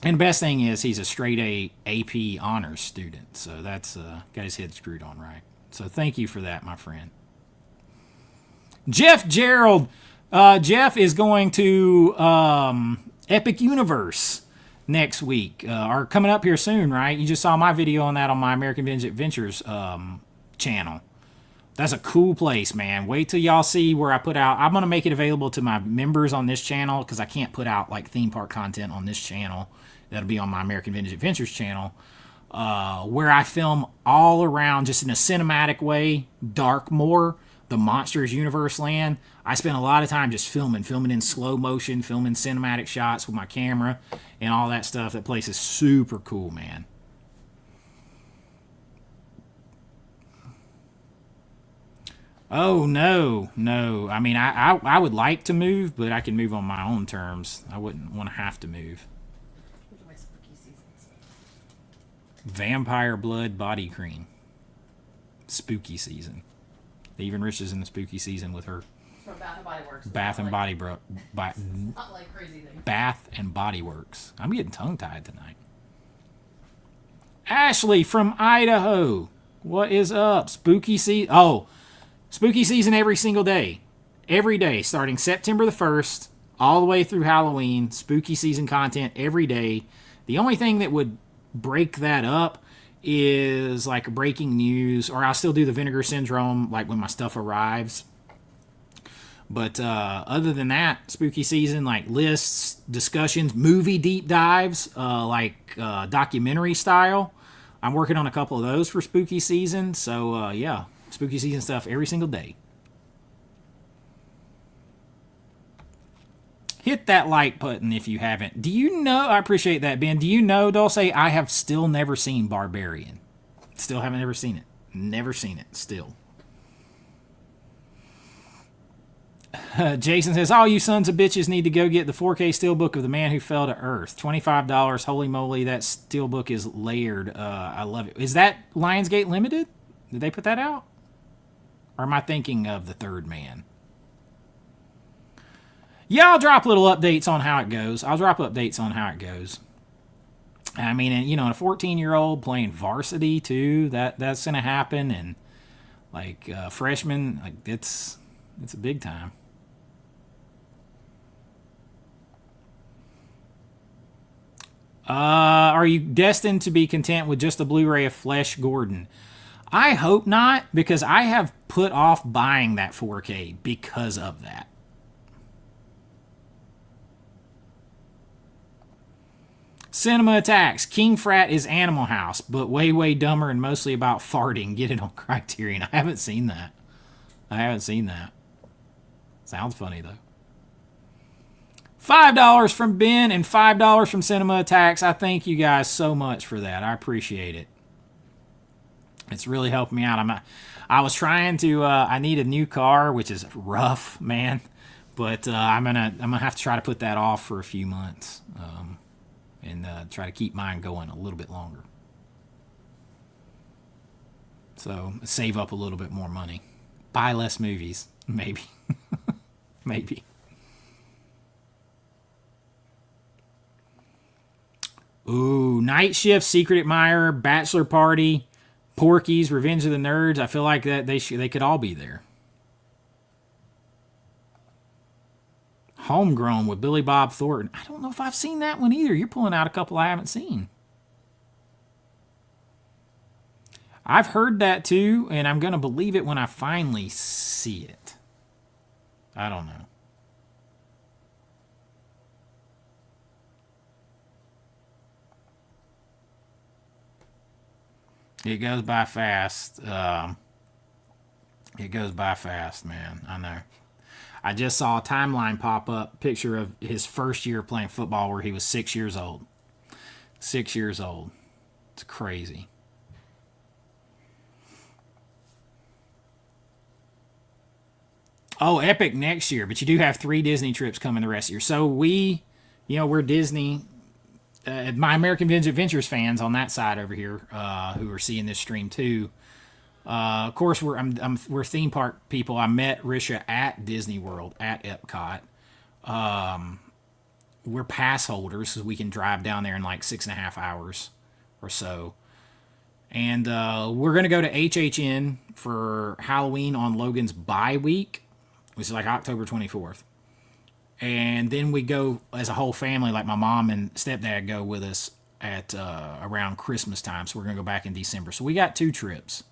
And the best thing is he's a straight A AP honors student, so that's got his head screwed on right. So thank you for that, my friend. Jeff Gerald. Jeff is going to Epic Universe next week, or coming up here soon, right? You just saw my video on that on my American Vintage Adventures channel. That's a cool place, man. Wait till y'all see where I put out. I'm going to make it available to my members on this channel because I can't put out like theme park content on this channel. That'll be on my American Vintage Adventures channel, where I film all around just in a cinematic way, Darkmoor, the Monsters Universe land. I spend a lot of time just filming in slow motion, filming cinematic shots with my camera and all that stuff. That place is super cool, man. Oh, no. I mean, I would like to move, but I can move on my own terms. I wouldn't want to have to move. My spooky seasons. Vampire Blood Body Cream. Spooky season. Even Rich is in the spooky season with her. From Bath and Body Works. Bath and Body Not like crazy things. Bath and Body Works. I'm getting tongue-tied tonight. Ashley from Idaho. What is up? Spooky season. Oh, spooky season every single day. Every day, starting September the 1st, all the way through Halloween. Spooky season content every day. The only thing that would break that up is like breaking news, or I'll still do the Vinegar Syndrome like when my stuff arrives. But other than that, spooky season, like lists, discussions, movie deep dives, like documentary style. I'm working on a couple of those for spooky season. So yeah, spooky season stuff every single day. Hit that like button if you haven't. Do you know, I appreciate that, Ben. Do you know, Dulce, I have still never seen Barbarian. Still haven't ever seen it. Never seen it, still. Jason says, all you sons of bitches need to go get the 4K steelbook of The Man Who Fell to Earth. $25. Holy moly, that steelbook is layered. I love it. Is that Lionsgate Limited? Did they put that out? Or am I thinking of The Third Man? Yeah, I'll drop little updates on how it goes. I mean, and, you know, a 14-year-old playing varsity, too, that's going to happen. And, like, freshmen, like, it's a big time. Are you destined to be content with just the Blu-ray of Flesh Gordon? I hope not, because I have put off buying that 4K because of that. Cinema Attacks. King Frat is Animal House, but way, way dumber and mostly about farting. Get it on Criterion. I haven't seen that. Sounds funny, though. $5 from Ben and $5 from Cinema Attacks. I thank you guys so much for that. I appreciate it. It's really helping me out. I was trying to. I need a new car, which is rough, man. But I'm gonna have to try to put that off for a few months, and try to keep mine going a little bit longer. So save up a little bit more money, buy less movies, maybe, maybe. Ooh, Night Shift, Secret Admirer, Bachelor Party, Porky's, Revenge of the Nerds. I feel like that they could all be there. Homegrown with Billy Bob Thornton. I don't know if I've seen that one either. You're pulling out a couple I haven't seen. I've heard that too, and I'm going to believe it when I finally see it. I don't know. It goes by fast. It goes by fast, man. I know. I just saw a timeline pop up, picture of his first year playing football where he was 6 years old. 6 years old. It's crazy. Oh, Epic next year, but you do have 3 Disney trips coming the rest of the year. So we're Disney, My American Adventures fans on that side over here, who are seeing this stream too. Of course, we're theme park people. I met Risha at Disney World at Epcot. We're pass holders, so we can drive down there in like 6.5 hours or so. And we're gonna go to HHN for Halloween on Logan's bye week, which is like October 24th. And then we go as a whole family, like my mom and stepdad go with us at around Christmas time. So we're gonna go back in December. So we got 2 trips.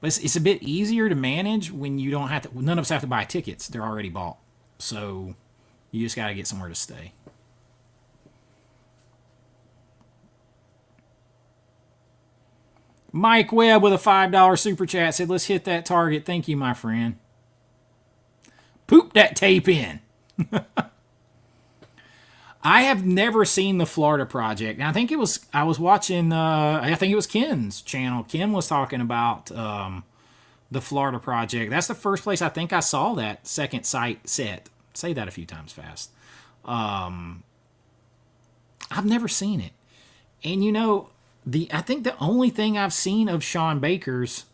But it's a bit easier to manage when you don't have to. None of us have to buy tickets; they're already bought. So you just got to get somewhere to stay. Mike Webb with a $5 super chat said, "Let's hit that target." Thank you, my friend. Poop that tape in. I have never seen the Florida Project. And I think I was watching, I think it was Ken's channel. Ken was talking about the Florida Project. That's the first place I think I saw that second sight set. Say that a few times fast. I've never seen it. And you know, I think the only thing I've seen of Sean Baker's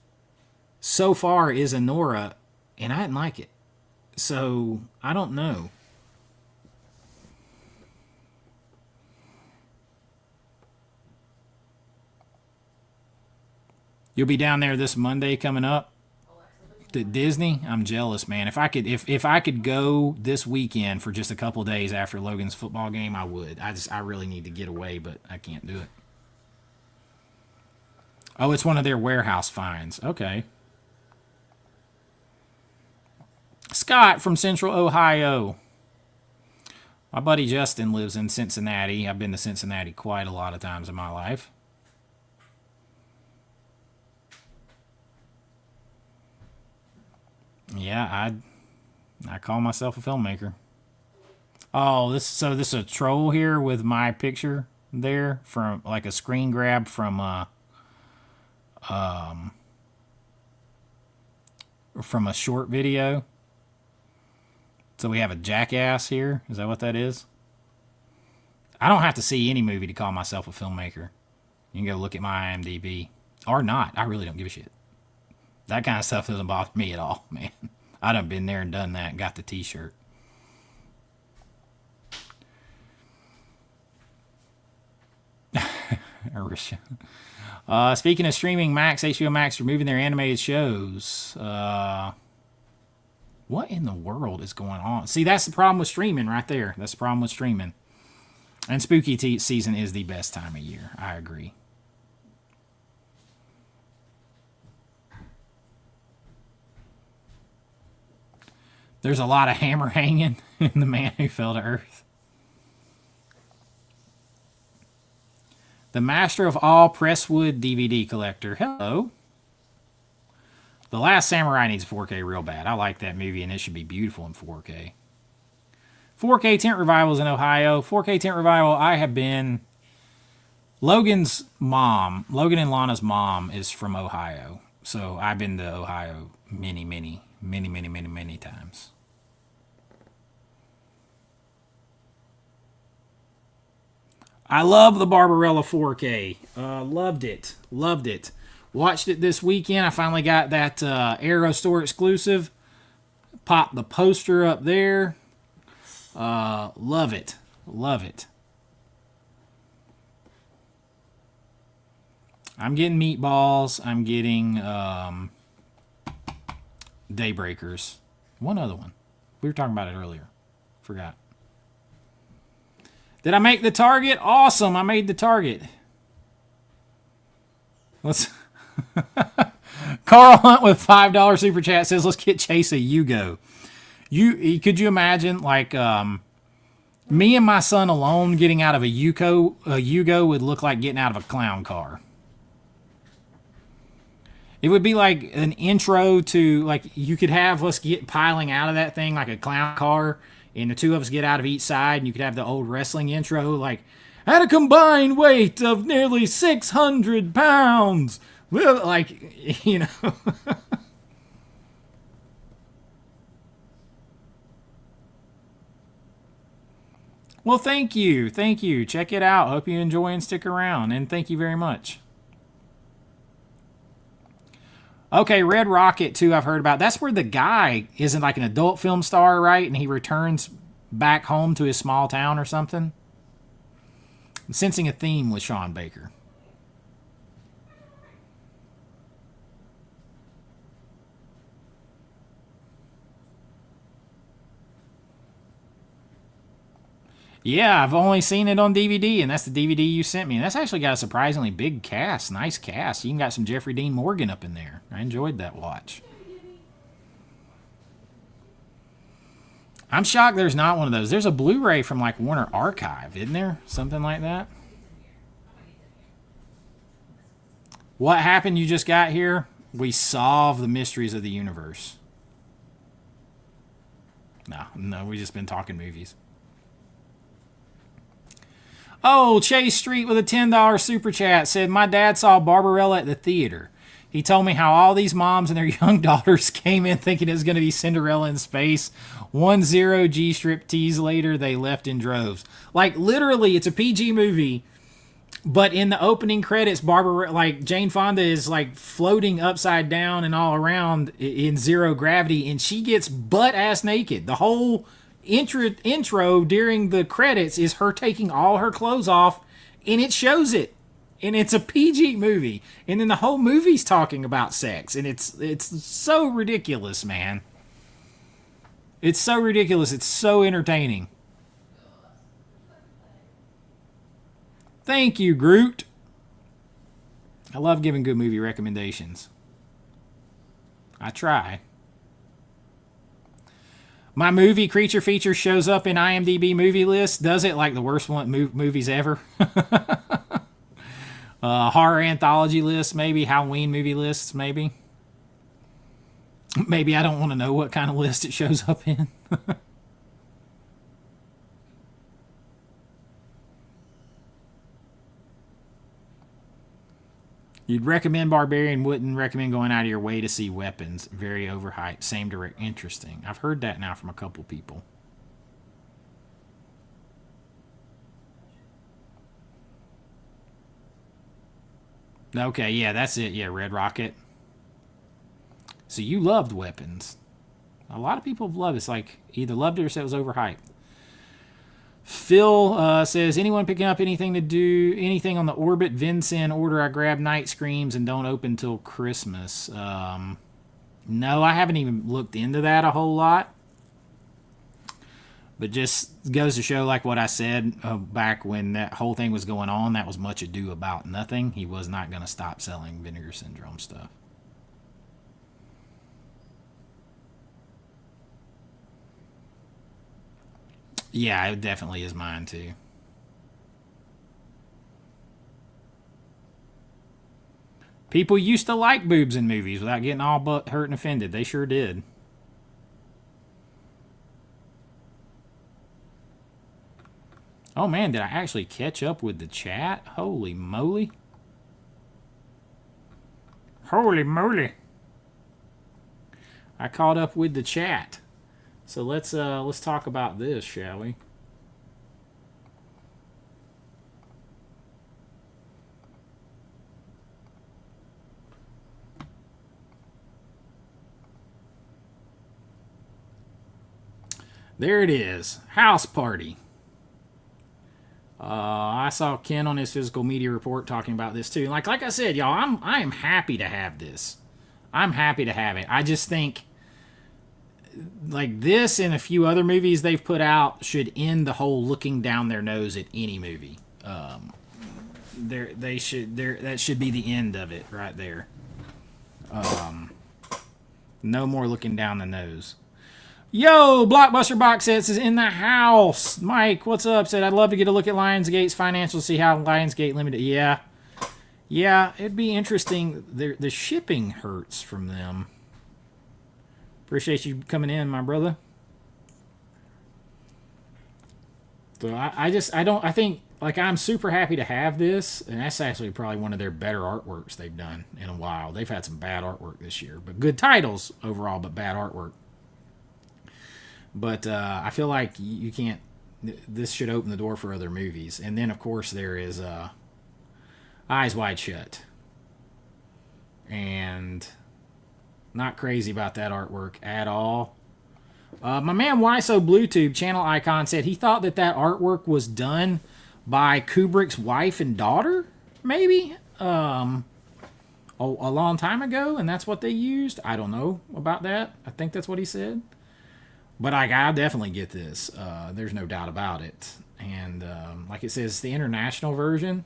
so far is Anora, and I didn't like it. So, I don't know. You'll be down there this Monday coming up to Disney. I'm jealous, man. If I could go this weekend for just a couple days after Logan's football game, I would. I really need to get away, but I can't do it. Oh, it's one of their warehouse finds. Okay. Scott from Central Ohio. My buddy Justin lives in Cincinnati. I've been to Cincinnati quite a lot of times in my life. Yeah, I call myself a filmmaker. Oh, this is a troll here with my picture there from like a screen grab from a short video. So we have a jackass here. Is that what that is? I don't have to see any movie to call myself a filmmaker. You can go look at my IMDb. Or not. I really don't give a shit. That kind of stuff doesn't bother me at all, man. I done been there and done that and got the t-shirt. Speaking of streaming, HBO Max removing their animated shows. What in the world is going on? See, that's the problem with streaming right there. That's the problem with streaming. And spooky season is the best time of year. I agree. There's a lot of hammer hanging in The Man Who Fell to Earth. The Master of All Presswood DVD collector. Hello. The Last Samurai needs 4K real bad. I like that movie, and it should be beautiful in 4K. 4K tent revivals in Ohio. 4K tent revival, I have been... Logan's mom, Logan and Lana's mom is from Ohio. So I've been to Ohio many times. I love the Barbarella 4K. Loved it. Watched it this weekend. I finally got that Arrow Store exclusive. Popped the poster up there. Love it. I'm getting meatballs. I'm getting Daybreakers. One other one. We were talking about it earlier. Forgot. Did I make the target? Awesome. I made the target. Let's... Carl Hunt with $5 super chat says, let's get Chase a Yugo. Could you imagine, like, me and my son alone getting out of a Yugo would look like getting out of a clown car. It would be like an intro to, like, you could have us get piling out of that thing like a clown car, and the two of us get out of each side, and you could have the old wrestling intro, like, at a combined weight of nearly 600 pounds. Well, like, you know. Well, thank you. Check it out. Hope you enjoy and stick around, and thank you very much. Okay, Red Rocket, too, I've heard about. That's where the guy isn't like an adult film star, right? And he returns back home to his small town or something. I'm sensing a theme with Sean Baker. Yeah, I've only seen it on DVD, and that's the DVD you sent me. And that's actually got a surprisingly big cast, nice cast. You even got some Jeffrey Dean Morgan up in there. I enjoyed that watch. I'm shocked there's not one of those. There's a Blu-ray from like Warner Archive, isn't there? Something like that. What happened you just got here? We solve the mysteries of the universe. No, we just been talking movies. Oh, Chase Street with a $10 super chat said, my dad saw Barbarella at the theater. He told me how all these moms and their young daughters came in thinking it was going to be Cinderella in space. 1-0 G-strip tease later, they left in droves. Like, literally, it's a PG movie, but in the opening credits, Jane Fonda is, like, floating upside down and all around in zero gravity, and she gets butt-ass naked. The whole intro during the credits is her taking all her clothes off, and it shows it. And it's a PG movie. And then the whole movie's talking about sex. And it's so ridiculous, man. It's so ridiculous. It's so entertaining. Thank you, Groot. I love giving good movie recommendations. I try. My movie Creature Feature shows up in IMDb movie list. Does it like the worst movies ever? Horror anthology list, maybe. Halloween movie lists, maybe. Maybe I don't want to know what kind of list it shows up in. You'd recommend Barbarian, wouldn't recommend going out of your way to see Weapons. Very overhyped. Same direct. Interesting. I've heard that now from a couple people. Okay, yeah, that's it. Yeah, Red Rocket. So you loved Weapons. A lot of people have loved it. It's like either loved it or said it was overhyped. Phil says, anyone picking up anything to do anything on the Orbit Vincent order? I grab Night Screams and don't open till Christmas. No, I haven't even looked into that a whole lot. But just goes to show, like what I said back when that whole thing was going on, that was much ado about nothing. He was not going to stop selling Vinegar Syndrome stuff. Yeah, it definitely is mine too. People used to like boobs in movies without getting all but hurt and offended. They sure did. Oh man, did I actually catch up with the chat? Holy moly. Holy moly. I caught up with the chat. So let's talk about this, shall we? There it is. House Party. I saw Ken on his physical media report talking about this too. Like I said, y'all, I am happy to have this. I'm happy to have it. I just think like this and a few other movies they've put out should end the whole looking down their nose at any movie. That should be the end of it right there. No more looking down the nose. Yo, Blockbuster Box Sets is in the house. Mike, what's up? Said, I'd love to get a look at Lionsgate's financials, see how Lionsgate Limited... Yeah, it'd be interesting. The shipping hurts from them. Appreciate you coming in, my brother. So I think, like, I'm super happy to have this, and that's actually probably one of their better artworks they've done in a while. They've had some bad artwork this year, but good titles overall, but bad artwork. But I feel like you can't... This should open the door for other movies. And then, of course, there is Eyes Wide Shut. And not crazy about that artwork at all. My man Why So Bluetooth channel icon said he thought that artwork was done by Kubrick's wife and daughter, maybe? A long time ago, and that's what they used. I don't know about that. I think that's what he said. But I definitely get this. There's no doubt about it. And like it says, the international version.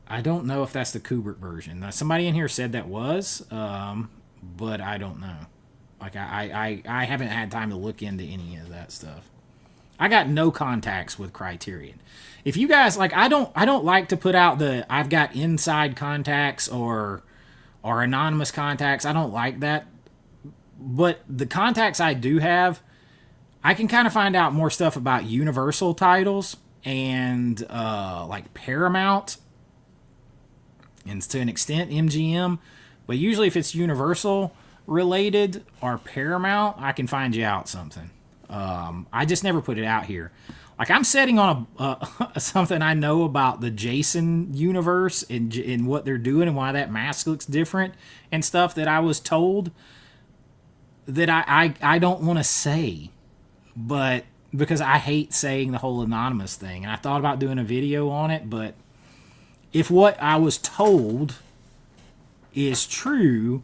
I don't know if that's the Kubrick version. Now, somebody in here said that was, but I don't know. Like I haven't had time to look into any of that stuff. I got no contacts with Criterion. If you guys like, I don't like to put out the I've got inside contacts or anonymous contacts. I don't like that. But the contacts I do have, I can kind of find out more stuff about Universal titles and like Paramount and to an extent MGM. But usually if it's Universal related or Paramount, I can find you out something. I just never put it out here. Like I'm setting on something I know about the Jason universe and what they're doing and why that mask looks different and stuff that I was told that I don't want to say, but because I hate saying the whole anonymous thing. And I thought about doing a video on it, but if what I was told is true,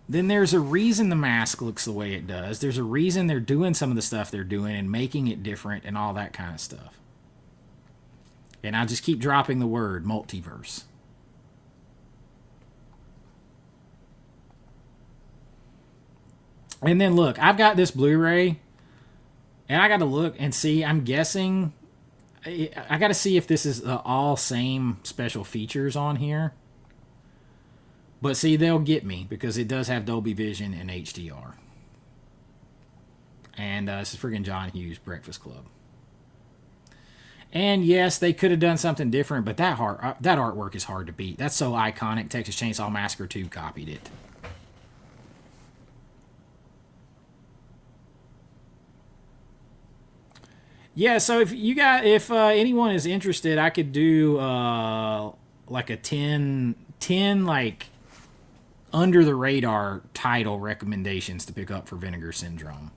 then there's a reason the mask looks the way it does. There's a reason they're doing some of the stuff they're doing and making it different and all that kind of stuff. And I'll just keep dropping the word multiverse. And then look, I've got this Blu-ray, and I got to look and see. I'm guessing, I got to see if this is all same special features on here. But see, they'll get me because it does have Dolby Vision and HDR. And this is friggin' John Hughes Breakfast Club. And yes, they could have done something different, but that artwork is hard to beat. That's so iconic. Texas Chainsaw Massacre 2 copied it. Yeah, so if anyone is interested, I could do like a 10 like under the radar title recommendations to pick up for Vinegar Syndrome.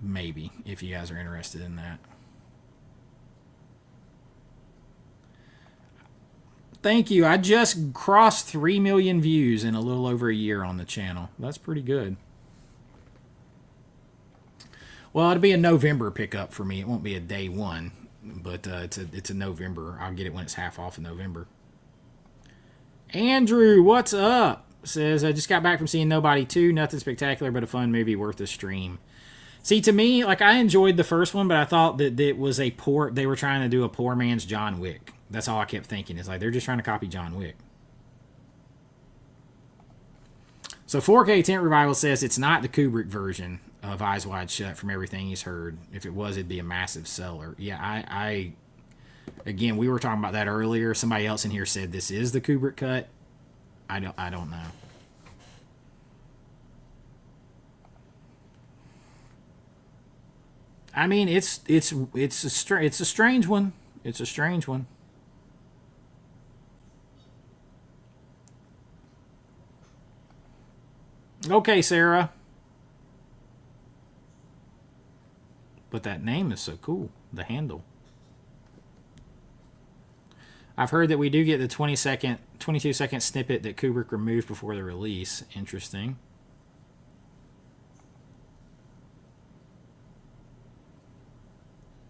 Maybe, if you guys are interested in that. Thank you. I just crossed 3 million views in a little over a year on the channel. That's pretty good. Well, it'll be a November pickup for me. It won't be a day one, but it's a November. I'll get it when it's half off in November. Andrew, what's up? Says, I just got back from seeing Nobody 2. Nothing spectacular, but a fun movie worth a stream. See, to me, like, I enjoyed the first one, but I thought that it was they were trying to do a poor man's John Wick. That's all I kept thinking. It's like, they're just trying to copy John Wick. So 4K Tent Revival says it's not the Kubrick version of Eyes Wide Shut from everything he's heard. If it was, it'd be a massive seller. Yeah, I again, we were talking about that earlier. Somebody else in here said this is the Kubrick cut. I don't know. I mean, it's a strange one. It's a strange one. Okay, Sarah. But that name is so cool. The handle. I've heard that we do get the 22-second snippet that Kubrick removed before the release. Interesting.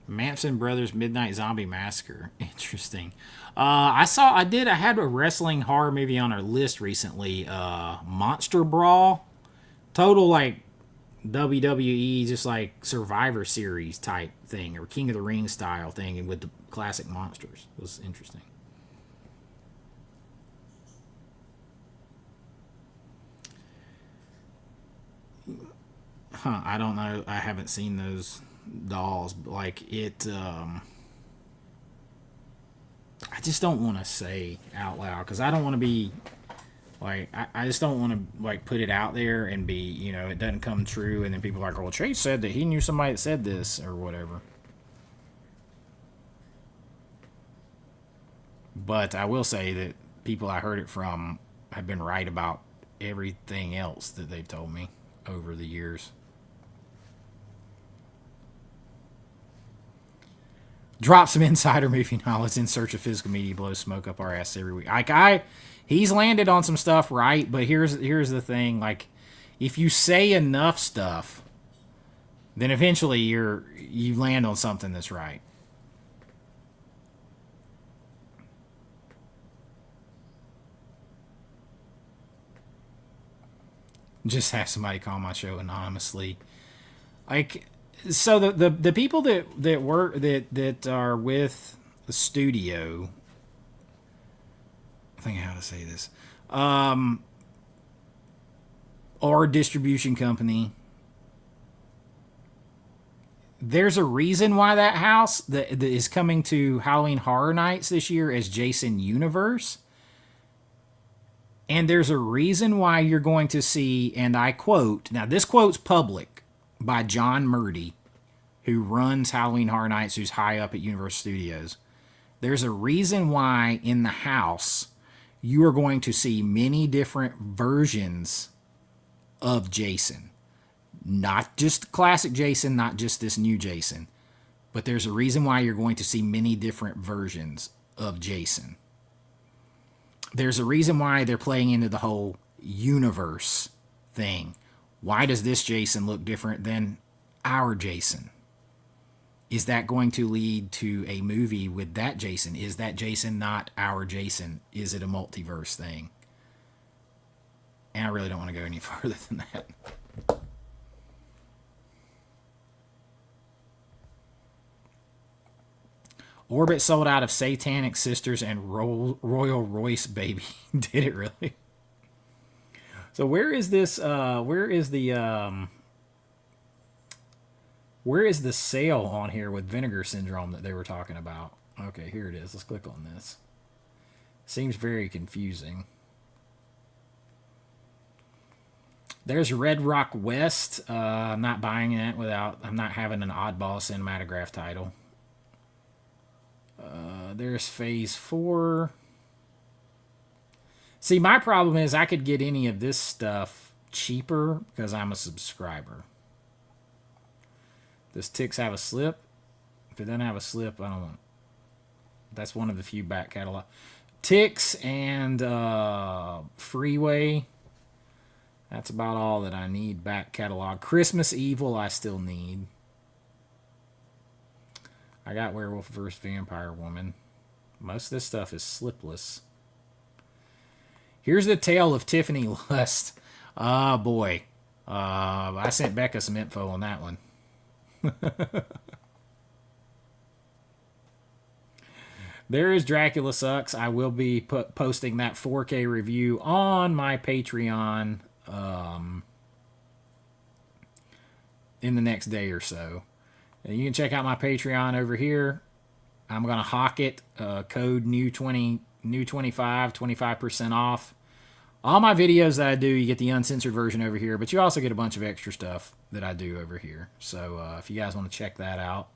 Manson Brothers Midnight Zombie Massacre. Interesting. I had a wrestling horror movie on our list recently. Monster Brawl. Total like WWE, just like Survivor Series type thing, or King of the Ring style thing, and with the classic monsters. It was interesting. I don't know. I haven't seen those dolls. Like it, I just don't want to say out loud because I don't want to be like I just don't want to like put it out there and be it doesn't come true and then people are like, well, Chase said that he knew somebody that said this or whatever. But I will say that people I heard it from have been right about everything else that they've told me over the years. Drop some insider movie knowledge in search of physical media, blows smoke up our ass every week. He's landed on some stuff right, but here's the thing: like, if you say enough stuff, then eventually you land on something that's right. Just have somebody call my show anonymously, like. So the people that work that are with the studio, I think how to say this, or distribution company. There's a reason why that house that is coming to Halloween Horror Nights this year as Jason Universe. And there's a reason why you're going to see, and I quote, now this quote's public, by John Murdy, who runs Halloween Horror Nights, who's high up at Universal Studios. There's a reason why in the house you are going to see many different versions of Jason. Not just classic Jason, not just this new Jason. But there's a reason why you're going to see many different versions of Jason. There's a reason why they're playing into the whole universe thing. Why does this Jason look different than our Jason? Is that going to lead to a movie with that Jason? Is that Jason not our Jason? Is it a multiverse thing? And I really don't want to go any further than that. Orbit sold out of Satanic Sisters and Royal Royce Baby. Did it really? So where is this? Where is the Where is the sale on here with vinegar syndrome that they were talking about? Okay, here it is. Let's click on this. Seems very confusing. There's Red Rock West. I'm not buying it without... I'm not having an oddball cinematograph title. There's Phase 4. See, my problem is I could get any of this stuff cheaper because I'm a subscriber. Does Tix have a slip? If it doesn't have a slip, I don't want it. That's one of the few back catalog. Tix and Freeway. That's about all that I need back catalog. Christmas Evil I still need. I got Werewolf vs. Vampire Woman. Most of this stuff is slipless. Here's the Tale of Tiffany Lust. Oh, boy. I sent Becca some info on that one. There is Dracula Sucks. I will be posting that 4K review on my Patreon in the next day or so. And you can check out my Patreon over here. I'm going to hawk it. Code new25, 25% off. All my videos that I do, you get the uncensored version over here, but you also get a bunch of extra stuff that I do over here. So if you guys want to check that out.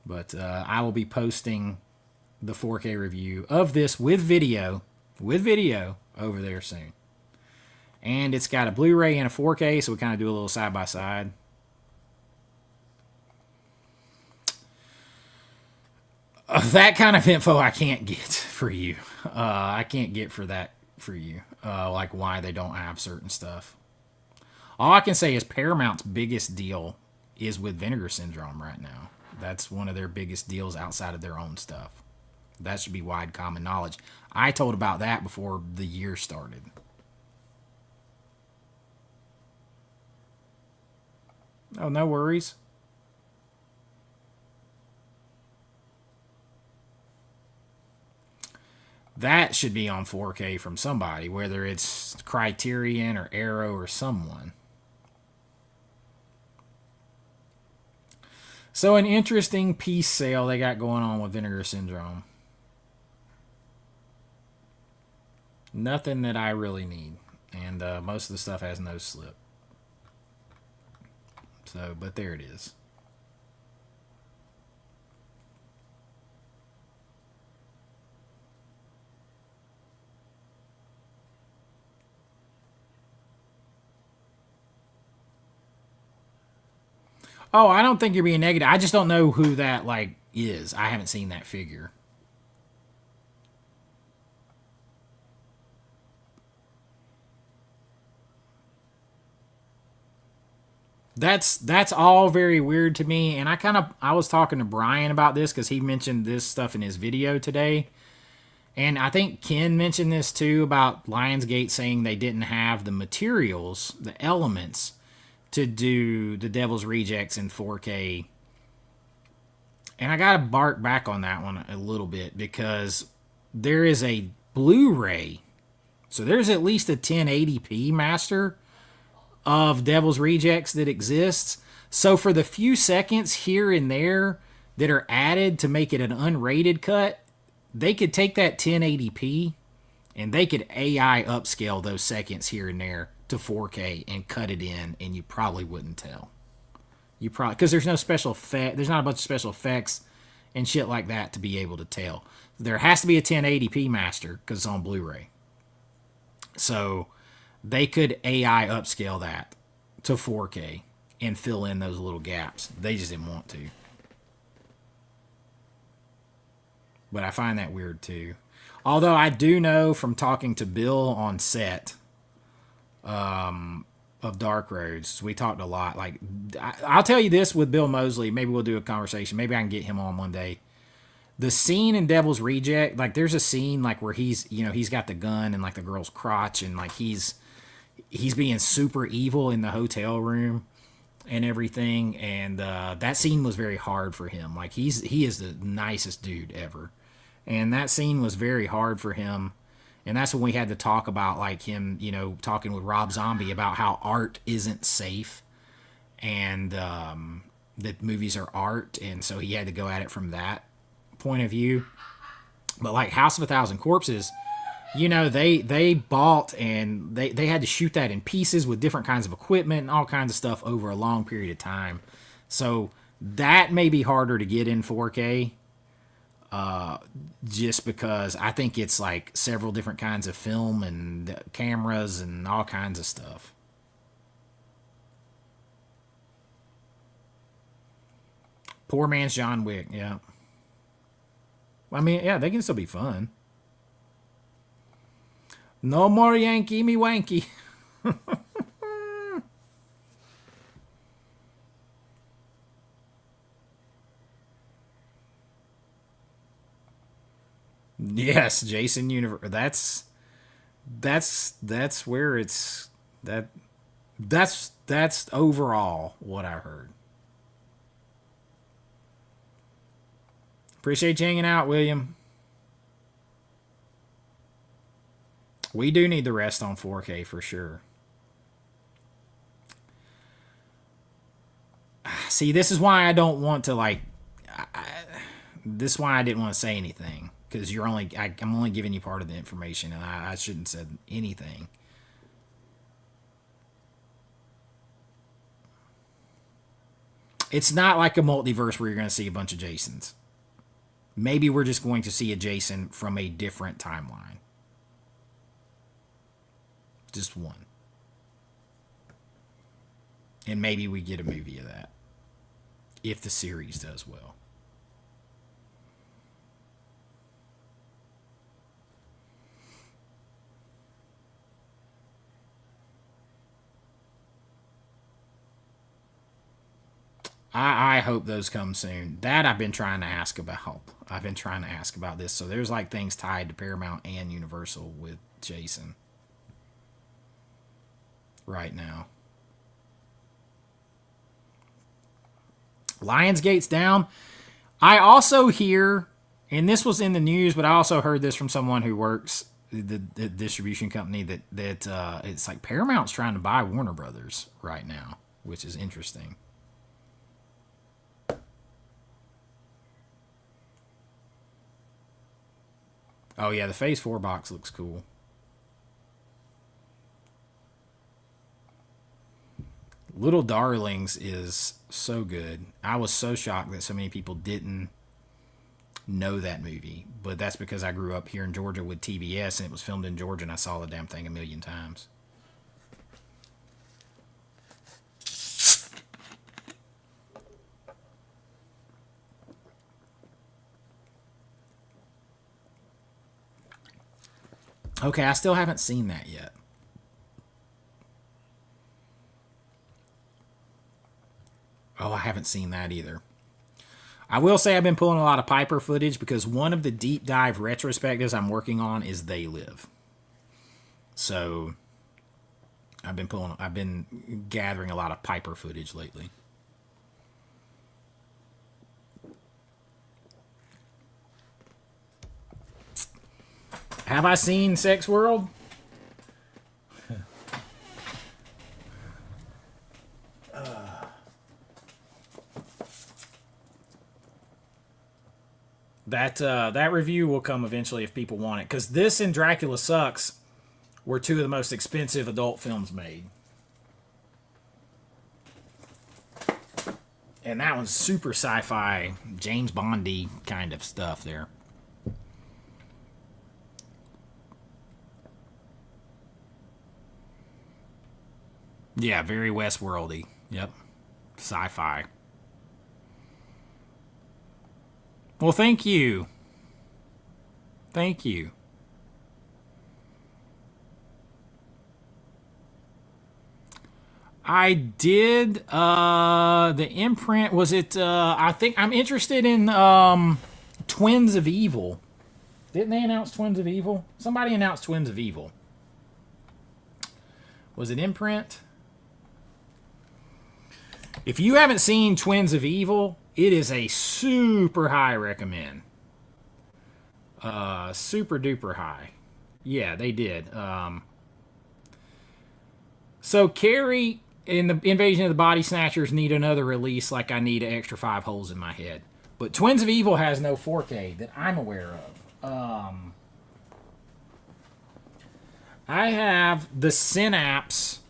But I will be posting the 4K review of this with video over there soon. And it's got a Blu-ray and a 4K, so we kind of do a little side-by-side. That kind of info I can't get for you. I can't get for that for you. Like why they don't have certain stuff. All I can say is Paramount's biggest deal is with Vinegar Syndrome right now. That's one of their biggest deals outside of their own stuff. That should be wide common knowledge. I told about that before the year started. Oh, no worries. That should be on 4K from somebody, whether it's Criterion or Arrow or someone. So an interesting piece sale they got going on with Vinegar Syndrome. Nothing that I really need. And most of the stuff has no slip. So, but there it is. Oh, I don't think you're being negative. I just don't know who that, like, is. I haven't seen that figure. That's all very weird to me. And I was talking to Brian about this because he mentioned this stuff in his video today. And I think Ken mentioned this too about Lionsgate saying they didn't have the materials, the elements, to do the Devil's Rejects in 4K. And I gotta bark back on that one a little bit because there is a Blu-ray. So there's at least a 1080p master of Devil's Rejects that exists. So for the few seconds here and there that are added to make it an unrated cut, they could take that 1080p and they could AI upscale those seconds here and there to 4K and cut it in, and you probably wouldn't tell. You probably, because there's no special effect, there's not a bunch of special effects and shit like that to be able to tell. There has to be a 1080p master because it's on Blu-ray. So they could AI upscale that to 4K and fill in those little gaps. They just didn't want to. But I find that weird too. Although I do know from talking to Bill on set of Dark Roads, we talked a lot. Like, I'll tell you this with Bill Moseley. Maybe we'll do a conversation. Maybe I can get him on one day. The scene in Devil's Reject, like there's a scene like where he's got the gun and like the girl's crotch and like he's being super evil in the hotel room and everything. And that scene was very hard for him. Like he is the nicest dude ever. And that scene was very hard for him. And that's when we had to talk about like him, talking with Rob Zombie about how art isn't safe and that movies are art, and so he had to go at it from that point of view. But like House of a Thousand Corpses, you know, they bought and they had to shoot that in pieces with different kinds of equipment and all kinds of stuff over a long period of time. So that may be harder to get in 4K, just because I think it's like several different kinds of film and cameras and all kinds of stuff. Poor man's John Wick, yeah. I mean, yeah, they can still be fun. No more Yankee me wanky. Yes, Jason Universe. That's where it's that's overall what I heard. Appreciate you hanging out, William. We do need the rest on 4K for sure. See, this is why I don't want to like. This is why I didn't want to say anything, because I'm only giving you part of the information, and I shouldn't have said anything. It's not like a multiverse where you're going to see a bunch of Jasons. Maybe we're just going to see a Jason from a different timeline. Just one. And maybe we get a movie of that, if the series does well. I hope those come soon. That I've been trying to ask about. I've been trying to ask about this. So there's like things tied to Paramount and Universal with Jason right now. Lionsgate's down. I also hear, and this was in the news, but I also heard this from someone who works the distribution company that it's like Paramount's trying to buy Warner Brothers right now, which is interesting. Oh yeah, the Phase 4 box looks cool. Little Darlings is so good. I was so shocked that so many people didn't know that movie. But that's because I grew up here in Georgia with TBS, and it was filmed in Georgia, and I saw the damn thing a million times. Okay, I still haven't seen that yet. Oh, I haven't seen that either. I will say I've been pulling a lot of Piper footage because one of the deep dive retrospectives I'm working on is They Live. So I've been gathering a lot of Piper footage lately. Have I seen Sex World? That review will come eventually if people want it, because this and Dracula Sucks were two of the most expensive adult films made. And that one's super sci-fi, James Bondy kind of stuff there. Yeah, very Westworldy. Yep. Sci-fi. Well, thank you. Thank you. I did the imprint. Was it I think I'm interested in Twins of Evil. Didn't they announce Twins of Evil? Somebody announced Twins of Evil. Was it imprint? If you haven't seen Twins of Evil, it is a super high recommend. Super duper high. Yeah, they did. So Carrie, in the Invasion of the Body Snatchers need another release like I need an extra 5 holes in my head. But Twins of Evil has no 4K that I'm aware of. I have the Synapse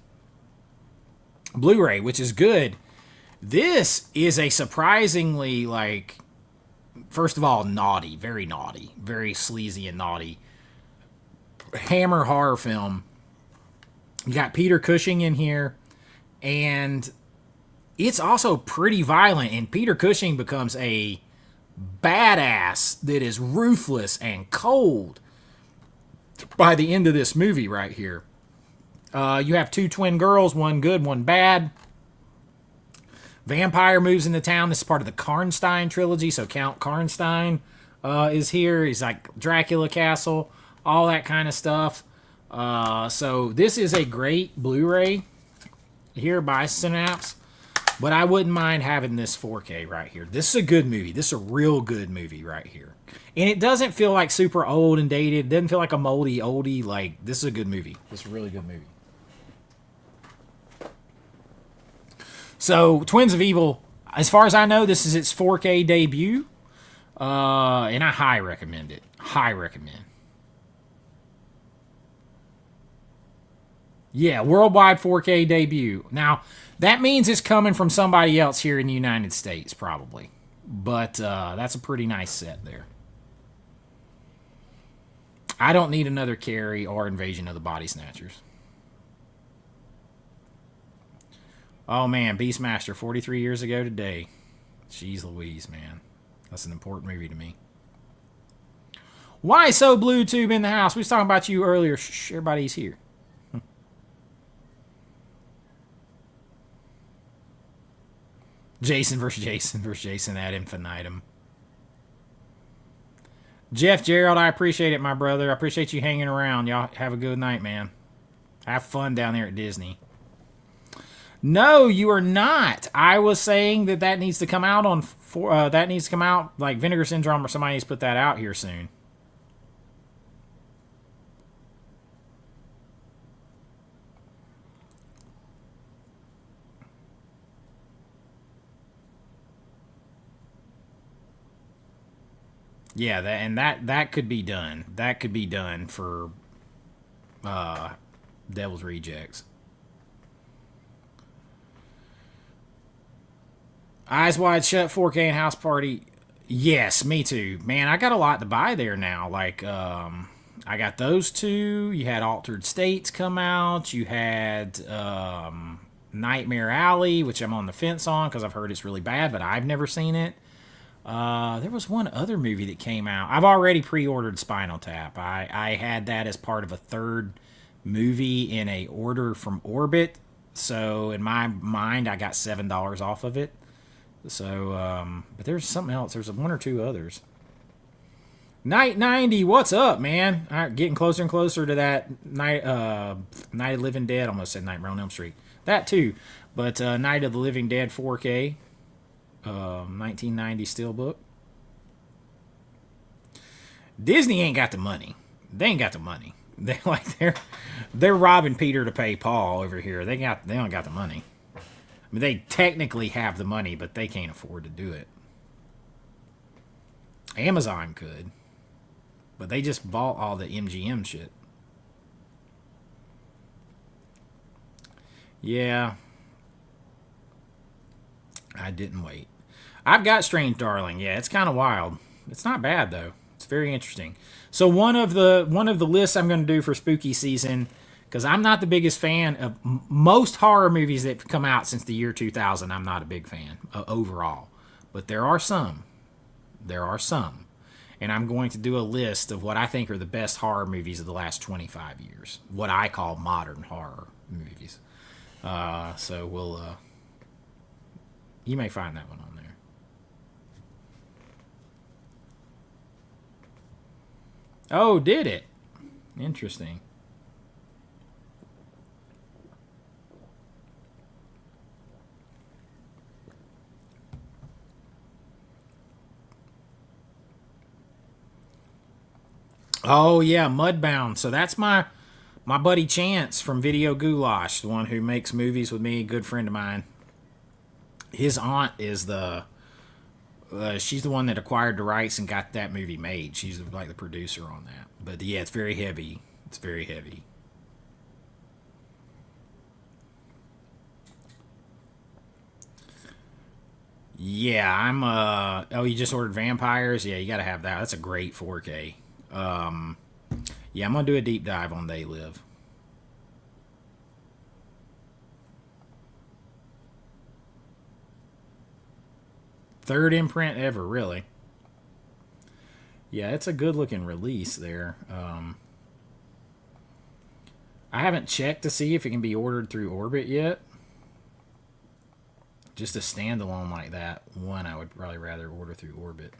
Blu-ray, which is good. This is a surprisingly, like, first of all, naughty, very sleazy and naughty Hammer horror film. You got Peter Cushing in here, and it's also pretty violent, and Peter Cushing becomes a badass that is ruthless and cold by the end of this movie right here. You have 2 twin girls, one good, one bad. Vampire moves into town. This is part of the Karnstein trilogy, so Count Karnstein is here. He's like Dracula Castle, all that kind of stuff. So this is a great Blu-ray here by Synapse, but I wouldn't mind having this 4K right here. This is a good movie. This is a real good movie right here. And it doesn't feel like super old and dated. It doesn't feel like a moldy oldie. Like, this is a good movie. This is a really good movie. So, Twins of Evil, as far as I know, this is its 4K debut. And I highly recommend it. High recommend. Yeah, worldwide 4K debut. Now, that means it's coming from somebody else here in the United States, probably. But that's a pretty nice set there. I don't need another Carrie or Invasion of the Body Snatchers. Oh, man, Beastmaster, 43 years ago today. Jeez Louise, man. That's an important movie to me. Why so Blue Tube in the house? We was talking about you earlier. Shh, everybody's here. Jason versus Jason ad infinitum. Jeff Gerald, I appreciate it, my brother. I appreciate you hanging around. Y'all have a good night, man. Have fun down there at Disney. No, you are not. I was saying that needs to come out on that needs to come out like Vinegar Syndrome, or somebody needs to put that out here soon. Yeah, that could be done. That could be done for Devil's Rejects. Eyes Wide Shut 4K and House Party. Yes, me too. Man, I got a lot to buy there now. Like, I got those two. You had Altered States come out. You had Nightmare Alley, which I'm on the fence on because I've heard it's really bad, but I've never seen it. There was one other movie that came out. I've already pre-ordered Spinal Tap. I had that as part of a third movie in a order from Orbit. So in my mind, I got $7 off of it. So, but there's something else. There's one or two others. Night 90, what's up, man? All right, getting closer and closer to that Night of the Living Dead. Almost said Nightmare on Elm Street. That too. But Night of the Living Dead 4K. 1990 steelbook. Disney ain't got the money. They ain't got the money. They're robbing Peter to pay Paul over here. They don't got the money. I mean, they technically have the money, but they can't afford to do it. Amazon could, but they just bought all the MGM shit. Yeah. I didn't wait. I've got Strange Darling. Yeah, it's kind of wild. It's not bad though. It's very interesting. So one of the lists I'm going to do for spooky season, because I'm not the biggest fan of most horror movies that have come out since the year 2000. I'm not a big fan overall, but there are some. And I'm going to do a list of what I think are the best horror movies of the last 25 years. What I call modern horror movies. So we'll. You may find that one on there. Oh, did it? Interesting. Oh yeah, Mudbound. So that's my My buddy Chance from Video Goulash, the one who makes movies with me, a good friend of mine. His aunt is she's the one that acquired the rights and got that movie made. She's like the producer on that. But yeah, it's very heavy. It's very heavy. Yeah, I'm oh, you just ordered Vampires? Yeah, you gotta have that. That's a great 4K. Yeah, I'm gonna do a deep dive on They Live. Third imprint ever, really. Yeah, it's a good looking release there. I haven't checked to see if it can be ordered through Orbit yet. Just a standalone like that one, I would probably rather order through Orbit.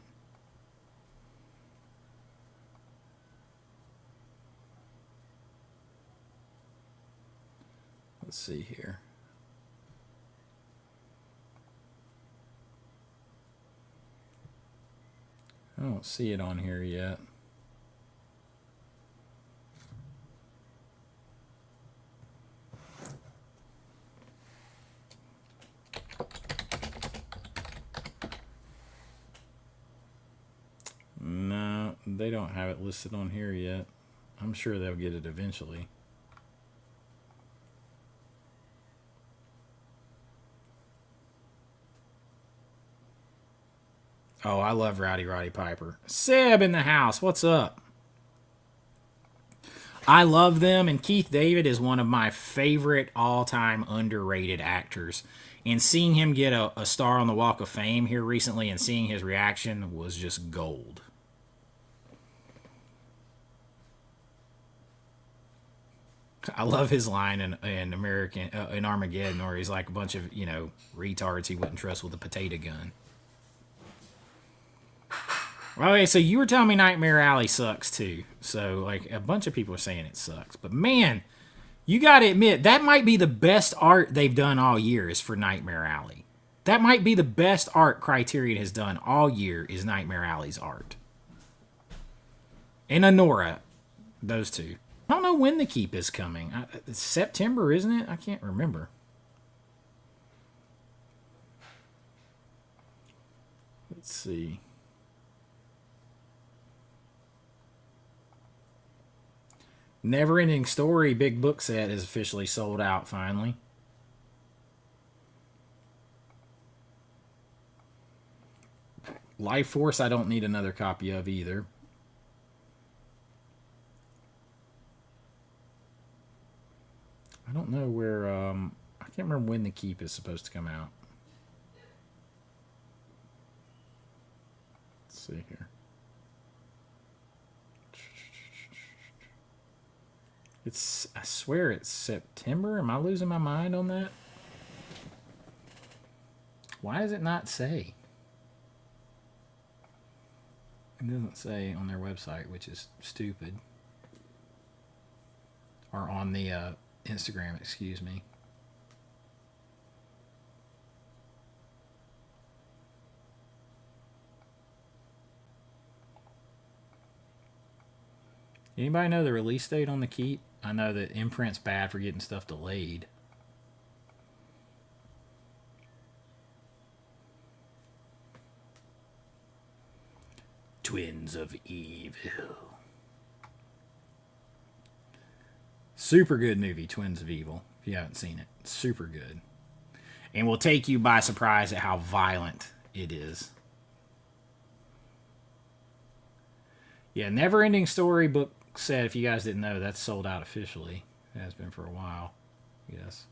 Let's see here. I don't see it on here yet. No, they don't have it listed on here yet. I'm sure they'll get it eventually. Oh, I love Rowdy Roddy Piper. Seb in the house. What's up? I love them, and Keith David is one of my favorite all-time underrated actors. And seeing him get a star on the Walk of Fame here recently and seeing his reaction was just gold. I love his line in Armageddon, where he's like a bunch of, retards he wouldn't trust with a potato gun. Okay, so you were telling me Nightmare Alley sucks too. So, like, a bunch of people are saying it sucks. But, man, you got to admit, that might be the best art they've done all year is for Nightmare Alley. That might be the best art Criterion has done all year is Nightmare Alley's art. And Anora, those two. I don't know when The Keep is coming. It's September, isn't it? I can't remember. Let's see. Never Ending Story big book set is officially sold out finally. Life Force I don't need another copy of either. I don't know where I can't remember when The Keep is supposed to come out. Let's see here. I swear it's September. Am I losing my mind on that? Why does it not say? It doesn't say on their website, which is stupid. Or on the Instagram, excuse me. Anybody know the release date on The Keep? I know that imprint's bad for getting stuff delayed. Twins of Evil. Super good movie, Twins of Evil, if you haven't seen it. Super good. And will take you by surprise at how violent it is. Yeah, Never Ending Story book set, if you guys didn't know, that's sold out officially. It has been for a while. Yes.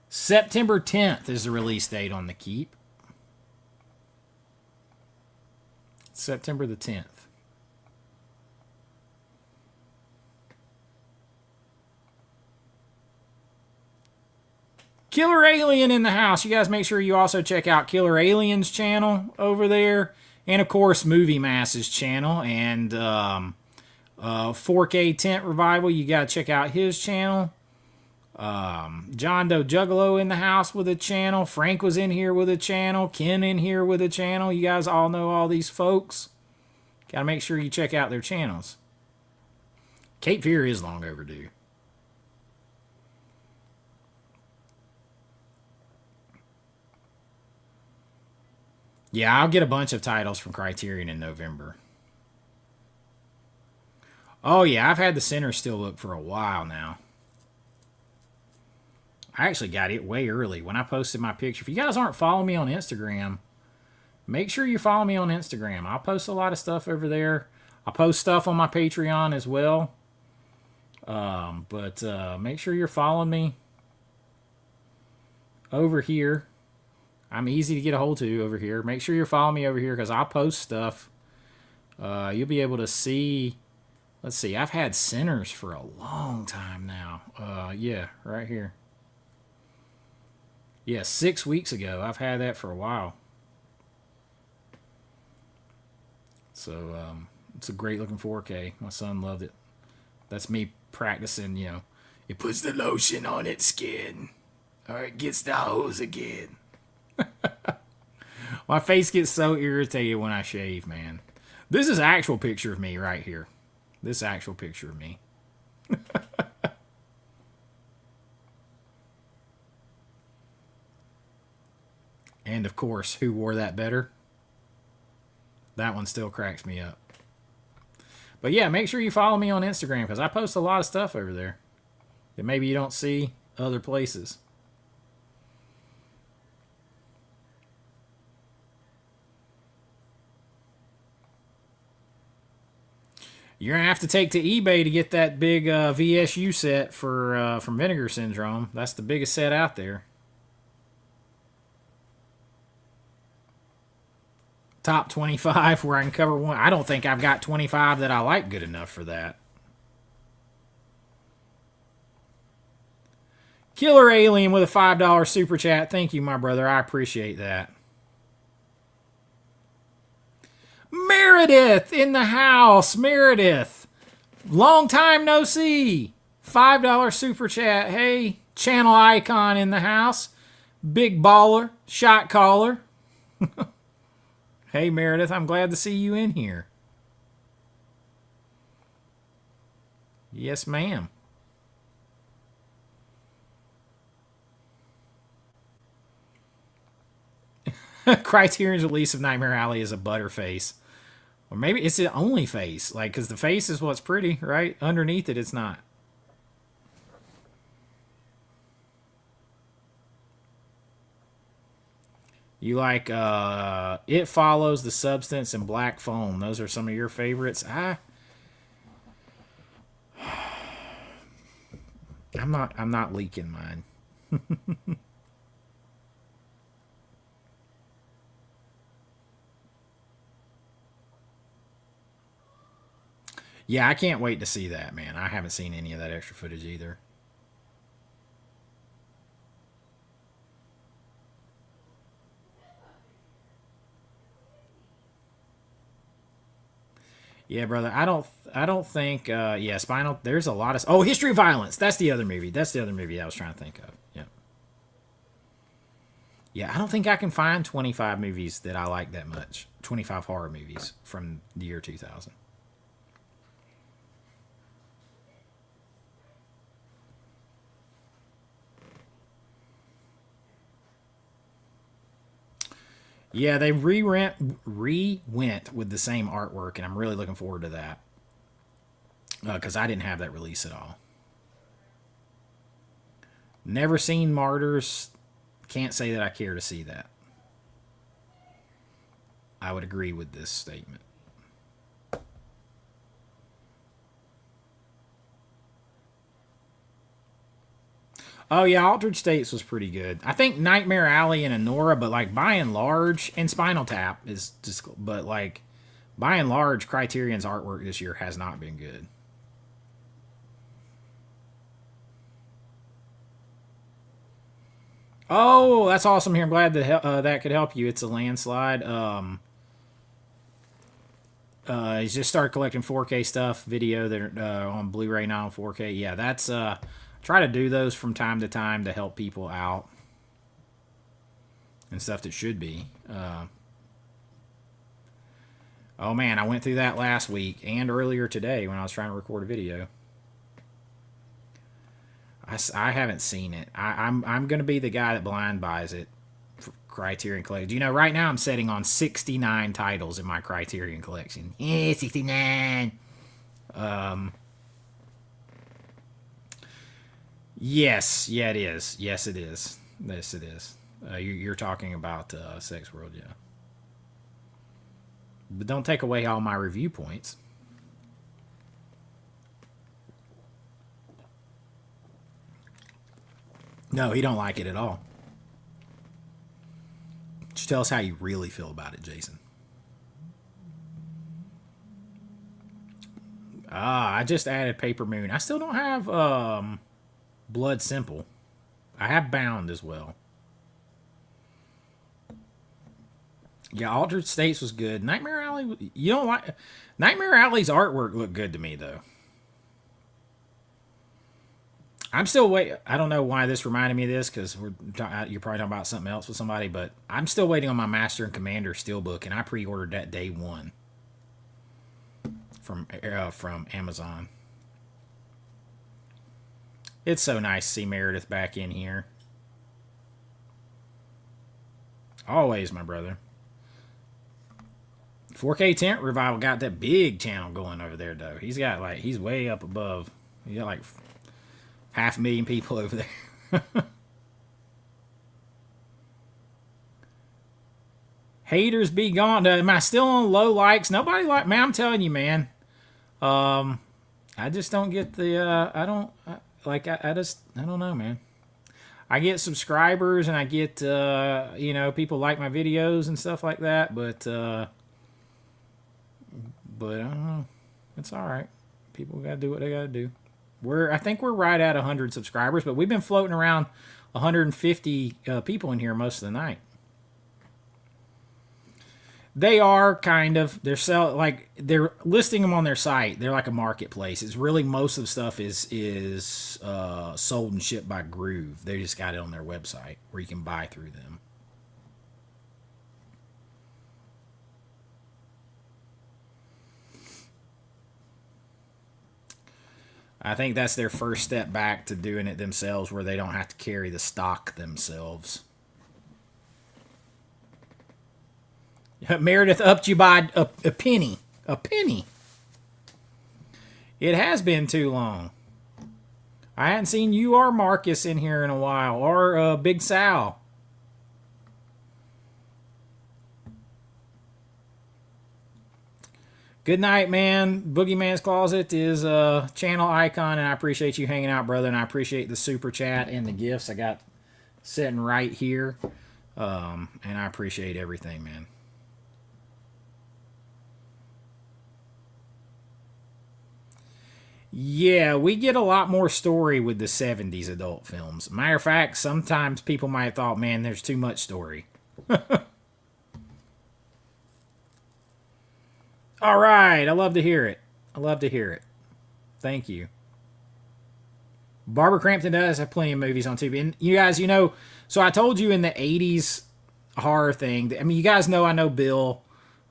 September 10th is the release date on The Keep. September the 10th. Killer Alien in the house. You guys make sure you also check out Killer Alien's channel over there. And, of course, Movie Mass's channel. And 4K Tent Revival. You got to check out his channel. John Doe Juggalo in the house with a channel. Frank was in here with a channel. Ken in here with a channel. You guys all know all these folks. Got to make sure you check out their channels. Cape Fear is long overdue. Yeah, I'll get a bunch of titles from Criterion in November. Oh, yeah, I've had the Sinner Still Look for a while now. I actually got it way early when I posted my picture. If you guys aren't following me on Instagram, make sure you follow me on Instagram. I'll post a lot of stuff over there. I'll post stuff on my Patreon as well. But make sure you're following me over here. I'm easy to get a hold to over here. Make sure you're following me over here because I'll post stuff. You'll be able to see. Let's see. I've had Sinners for a long time now. Yeah, right here. Yeah, 6 weeks ago. I've had that for a while. So it's a great looking 4K. My son loved it. That's me practicing, you know. It puts the lotion on its skin. Or it gets the hose again. My face gets so irritated when I shave, man. This is an actual picture of me right here. This actual picture of me. And of course, who wore that better? That one still cracks me up. But yeah, make sure you follow me on Instagram because I post a lot of stuff over there that maybe you don't see other places. You're gonna have to take to eBay to get that big VSU set for from Vinegar Syndrome. That's the biggest set out there. Top 25 where I can cover one. I don't think I've got 25 that I like good enough for that. Killer Alien with a $5 super chat. Thank you, my brother. I appreciate that. Meredith in the house. Meredith. Long time no see. $5 super chat. Hey, channel icon in the house. Big baller. Shot caller. Hey, Meredith. I'm glad to see you in here. Yes, ma'am. Criterion's release of Nightmare Alley is a butterface. Or maybe it's the only face. Like, because the face is what's pretty, right? Underneath it, it's not. You like It Follows, The Substance, and Black Phone. Those are some of your favorites. I'm not leaking mine. Yeah, I can't wait to see that, man. I haven't seen any of that extra footage either. Yeah, brother. I don't think yeah, Spinal there's a lot of History of Violence. That's the other movie. That's the other movie I was trying to think of. Yeah. Yeah, I don't think I can find 25 movies that I like that much. 25 horror movies from the year 2000. Yeah, they re-went with the same artwork, and I'm really looking forward to that. Because I didn't have that release at all. Never seen Martyrs. Can't say that I care to see that. I would agree with this statement. Oh yeah, Altered States was pretty good. I think Nightmare Alley and Anora, but like by and large, and Spinal Tap is just, but like by and large, Criterion's artwork this year has not been good. Oh, that's awesome! Here, I'm glad that that could help you. It's a landslide. He's just started collecting 4K stuff, video that on Blu-ray now on 4K. Yeah, that's try to do those from time to time to help people out and stuff that should be. Oh man, I went through that last week and earlier today when I was trying to record a video. I haven't seen it. I'm going to be the guy that blind buys it for Criterion Collection. You know, right now I'm setting on 69 titles in my Criterion Collection. Yeah, 69. Yes, yeah, it is. Yes, it is. Yes, it is. You're talking about Sex World, yeah. But don't take away all my review points. No, he don't like it at all. Just tell us how you really feel about it, Jason. I just added Paper Moon. I still don't have Blood Simple. I have Bound as well. Yeah, Altered States was good. Nightmare Alley, you don't like... Nightmare Alley's artwork looked good to me, though. I'm still waiting. I don't know why this reminded me of this, because you're probably talking about something else with somebody, but I'm still waiting on my Master and Commander Steelbook, and I pre-ordered that day one from Amazon. It's so nice to see Meredith back in here. Always, my brother. 4K Tent Revival got that big channel going over there, though. He's way up above. He got like 500,000 people over there. Haters be gone. Am I still on low likes? Nobody like, man, I'm telling you, man. I just don't get the, I don't know, man. I get subscribers and I get, people like my videos and stuff like that, but I don't know. It's all right. People got to do what they got to do. I think we're right at 100 subscribers, but we've been floating around 150 people in here most of the night. They are kind of, they're listing them on their site. They're like a marketplace. It's really, most of the stuff is sold and shipped by Groove. They just got it on their website where you can buy through them. I think that's their first step back to doing it themselves, where they don't have to carry the stock themselves. Meredith upped you by a penny. A penny. It has been too long. I hadn't seen you or Marcus in here in a while, or Big Sal. Good night, man. Boogeyman's Closet is a channel icon, and I appreciate you hanging out, brother, and I appreciate the super chat and the gifts I got sitting right here. And I appreciate everything, man. Yeah, we get a lot more story with the 70s adult films. Matter of fact, sometimes people might have thought, man, there's too much story. All right, I love to hear it. I love to hear it. Thank you. Barbara Crampton does have plenty of movies on TV. And you guys, so I told you in the 80s horror thing, I mean, you guys know I know Bill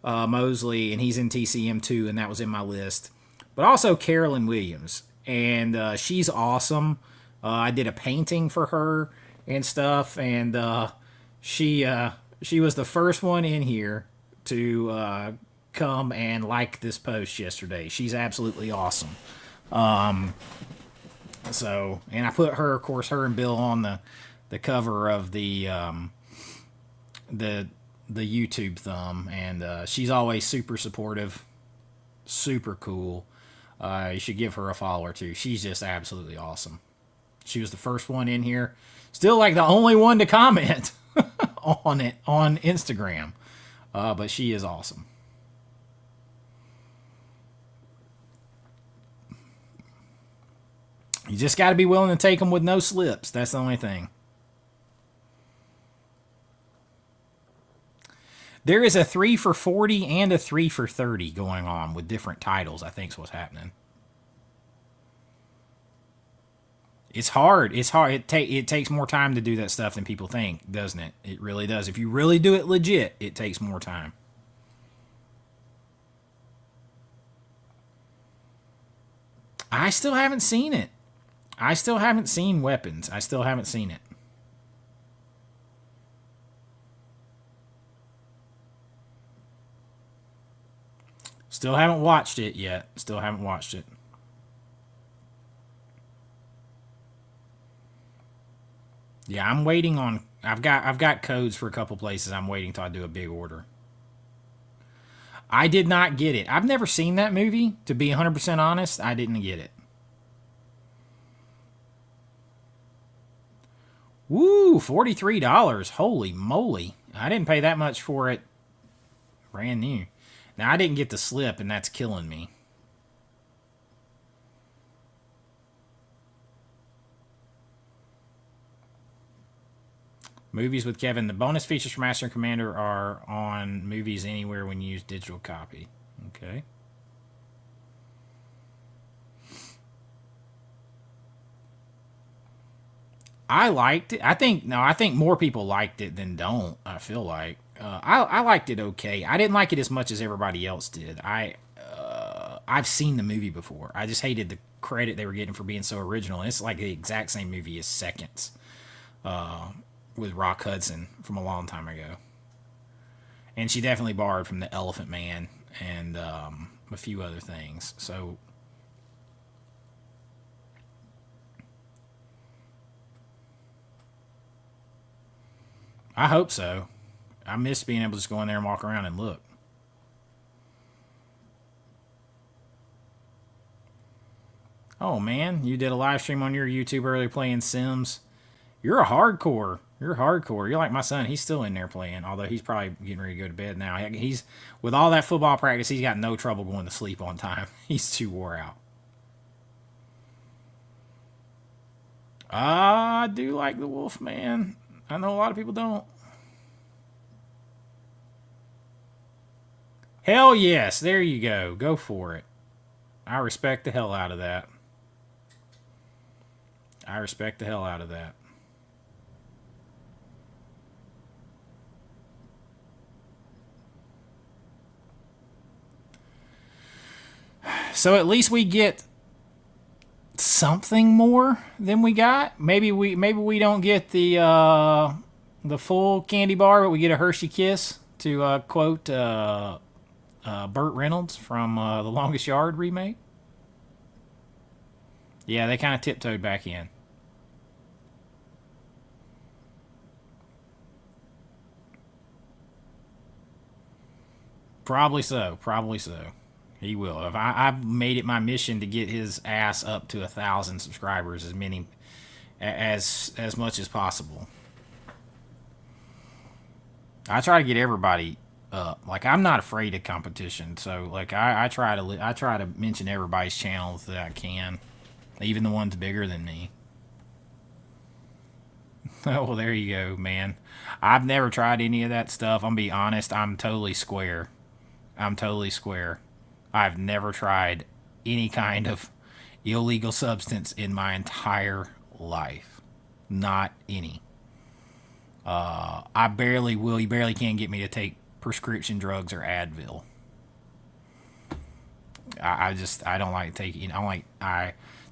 Mosley, and he's in TCM too, and that was in my list. But also Carolyn Williams, and she's awesome. I did a painting for her and stuff, and she was the first one in here to come and like this post yesterday. She's absolutely awesome. So, and I put her, of course, her and Bill on the cover of the YouTube thumb, and she's always super supportive, super cool. You should give her a follow too. She's just absolutely awesome. She was the first one in here. Still like the only one to comment on it on Instagram. But she is awesome. You just got to be willing to take them with no slips. That's the only thing. There is a 3 for $40 and a 3 for $30 going on with different titles, I think is what's happening. It's hard. It's hard. It takes more time to do that stuff than people think, doesn't it? It really does. If you really do it legit, it takes more time. I still haven't seen it. I still haven't seen Weapons. I still haven't seen it. Still haven't watched it yet. Still haven't watched it. Yeah, I'm waiting on. I've got codes for a couple places. I'm waiting till I do a big order. I did not get it. I've never seen that movie. To be 100% honest, I didn't get it. Woo, $43. Holy moly. I didn't pay that much for it. Brand new. Now, I didn't get the slip, and that's killing me. Movies with Kevin. The bonus features for Master and Commander are on Movies Anywhere when you use digital copy. Okay. I liked it. I think more people liked it than don't. I feel like I liked it okay. I didn't like it as much as everybody else did. I've seen the movie before. I just hated the credit they were getting for being so original. And it's like the exact same movie as Seconds with Rock Hudson from a long time ago. And she definitely borrowed from the Elephant Man and a few other things. So I hope so. I miss being able to just go in there and walk around and look. Oh man, you did a live stream on your YouTube earlier playing Sims. You're a hardcore. You're hardcore. You're like my son. He's still in there playing, although he's probably getting ready to go to bed now. He's with all that football practice, he's got no trouble going to sleep on time. He's too wore out. I do like the Wolf Man. I know a lot of people don't. Hell yes. There you go. Go for it. I respect the hell out of that. I respect the hell out of that. So at least we get something more than we got. Maybe we don't get the full candy bar, but we get a Hershey Kiss to quote Burt Reynolds from The Longest Yard remake. Yeah, they kind of tiptoed back in. Probably so. Probably so. He will. If I've made it my mission to get his ass up to 1,000 subscribers, as much as possible. I try to get everybody up. Like I'm not afraid of competition, so like I try to mention everybody's channels that I can, even the ones bigger than me. Oh, well, there you go, man. I've never tried any of that stuff. I'm gonna be honest. I'm totally square. I've never tried any kind of illegal substance in my entire life. Not any. I barely will. You barely can get me to take prescription drugs or Advil. I don't like taking.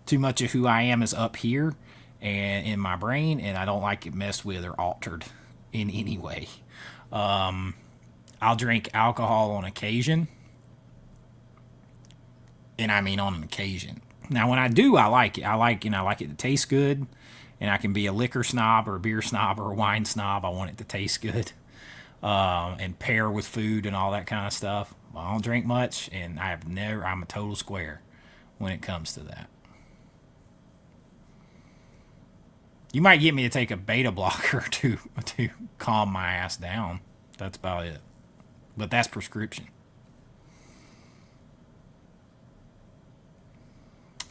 Too much of who I am is up here and in my brain, and I don't like it messed with or altered in any way. I'll drink alcohol on occasion. And I mean on an occasion. Now when I do, I like it. I like it to taste good. And I can be a liquor snob or a beer snob or a wine snob. I want it to taste good. And pair with food and all that kind of stuff. I don't drink much, and I'm a total square when it comes to that. You might get me to take a beta blocker to calm my ass down. That's about it. But that's prescription.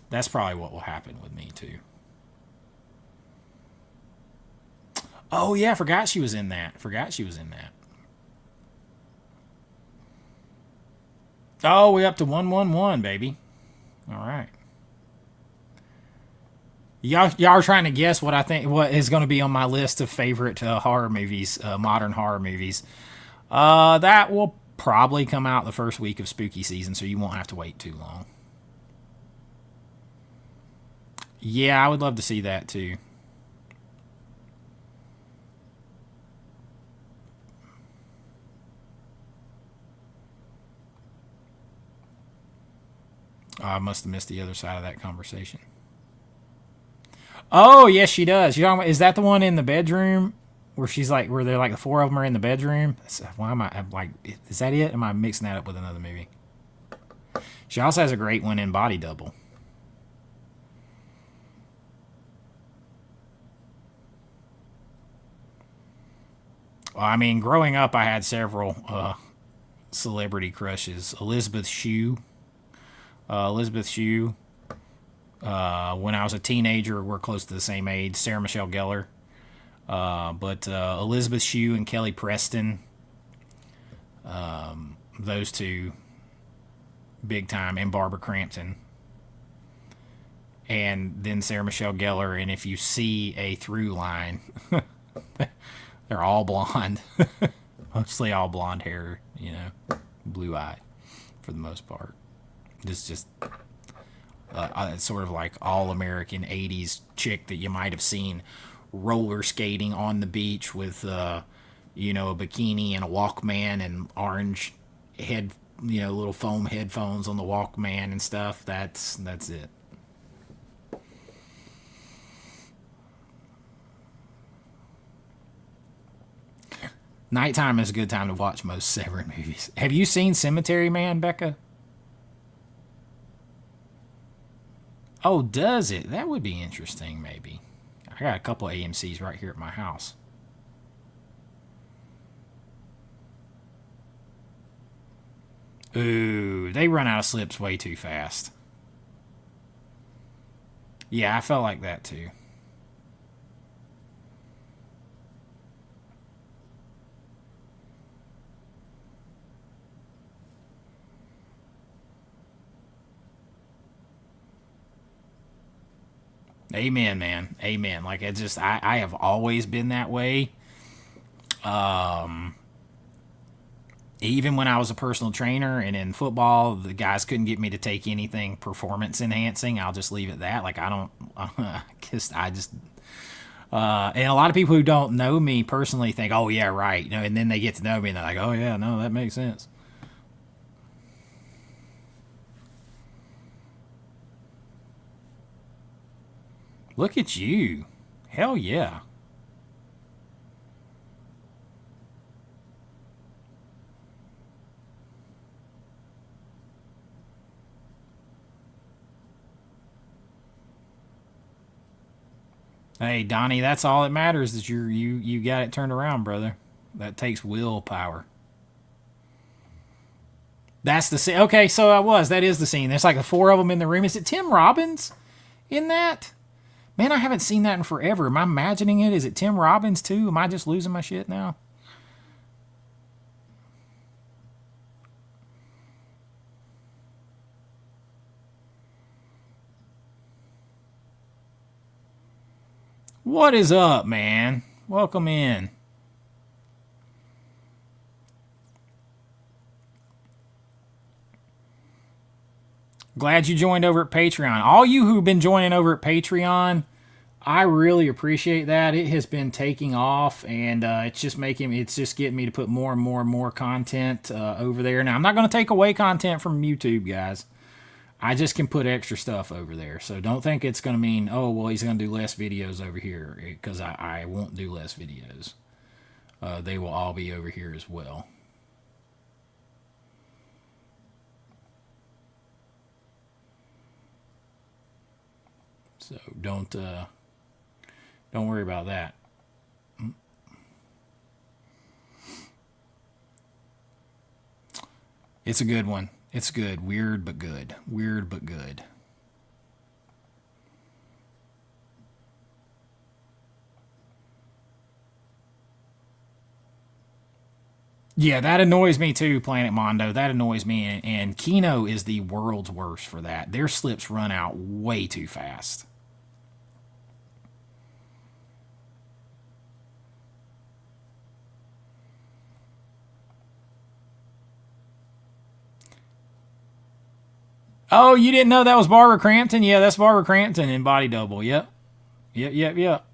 That's probably what will happen with me too. Oh yeah, forgot she was in that. Oh, we're up to 111, baby. All right. Y'all are trying to guess what I think what is going to be on my list of favorite horror movies, modern horror movies. That will probably come out the first week of spooky season, so you won't have to wait too long. Yeah, I would love to see that too. Oh, I must have missed the other side of that conversation. Oh, yes, she does. You talking about, is that the one in the bedroom where she's like, where they're like the four of them are in the bedroom? Why am I I'm like? Is that it? Am I mixing that up with another movie? She also has a great one in Body Double. Well, I mean, growing up, I had several celebrity crushes. Elizabeth Shue. When I was a teenager, we're close to the same age. Sarah Michelle Gellar. But Elizabeth Shue and Kelly Preston, those two, big time, and Barbara Crampton. And then Sarah Michelle Gellar, and if you see a through line, they're all blonde. Mostly all blonde hair, blue eye for the most part. Just sort of like all American 80s chick that you might have seen roller skating on the beach with, a bikini and a Walkman and orange little foam headphones on the Walkman and stuff. That's it. Nighttime is a good time to watch most Severin movies. Have you seen Cemetery Man, Becca? Oh, does it? That would be interesting, maybe. I got a couple of AMC's right here at my house. Ooh, they run out of slips way too fast. Yeah, I felt like that too. Amen, man. Amen. Like I have always been that way. Even when I was a personal trainer and in football, the guys couldn't get me to take anything performance enhancing. I'll just leave it that. Like I don't, and a lot of people who don't know me personally think, oh yeah, right, and then they get to know me and they're like, oh yeah, no, that makes sense. Look at you, hell yeah. Hey Donnie, that's all that matters is you got it turned around, brother. That takes willpower. That's the scene. Okay, so that is the scene. There's like the four of them in the room. Is it Tim Robbins in that? Man, I haven't seen that in forever. Am I imagining it? Is it Tim Robbins too? Am I just losing my shit now? What is up, man? Welcome in. Glad you joined over at Patreon. All you who've been joining over at Patreon, I really appreciate that. It has been taking off, and it's just getting me to put more and more and more content over there. Now, I'm not going to take away content from YouTube, guys. I just can put extra stuff over there. So don't think it's going to mean, oh, well, he's going to do less videos over here, because I won't do less videos. They will all be over here as well. So don't worry about that. It's a good one. It's good. Weird but good. Weird but good. Yeah, that annoys me too, Planet Mondo. That annoys me. And Kino is the world's worst for that. Their slips run out way too fast. Oh, you didn't know that was Barbara Crampton? Yeah, that's Barbara Crampton in Body Double. Yep. Yep.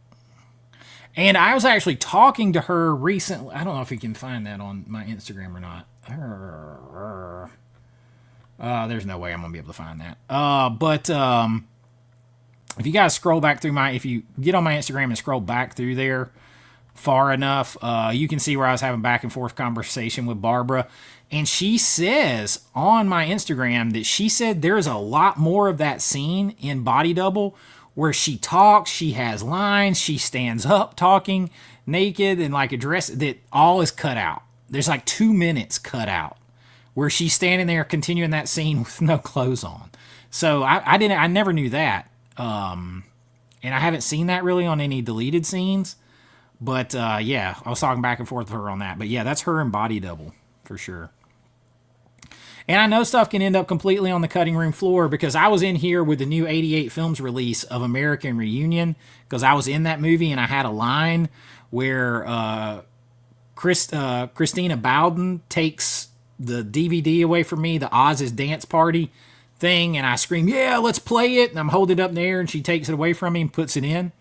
And I was actually talking to her recently. I don't know if you can find that on my Instagram or not. There's no way I'm going to be able to find that. But if you guys scroll back through if you get on my Instagram and scroll back through there far enough, you can see where I was having back and forth conversation with Barbara. And she says on my Instagram that she said there's a lot more of that scene in Body Double where she talks, she has lines, she stands up talking naked and like a dress that all is cut out. There's like 2 minutes cut out where she's standing there continuing that scene with no clothes on. So I never knew that. And I haven't seen that really on any deleted scenes. But yeah, I was talking back and forth with her on that. But yeah, that's her in Body Double for sure. And I know stuff can end up completely on the cutting room floor because I was in here with the new 88 Films release of American Reunion because I was in that movie and I had a line where Christina Bowden takes the DVD away from me, the Oz's Dance Party thing, and I scream, yeah, let's play it. And I'm holding it up in the air and she takes it away from me and puts it in.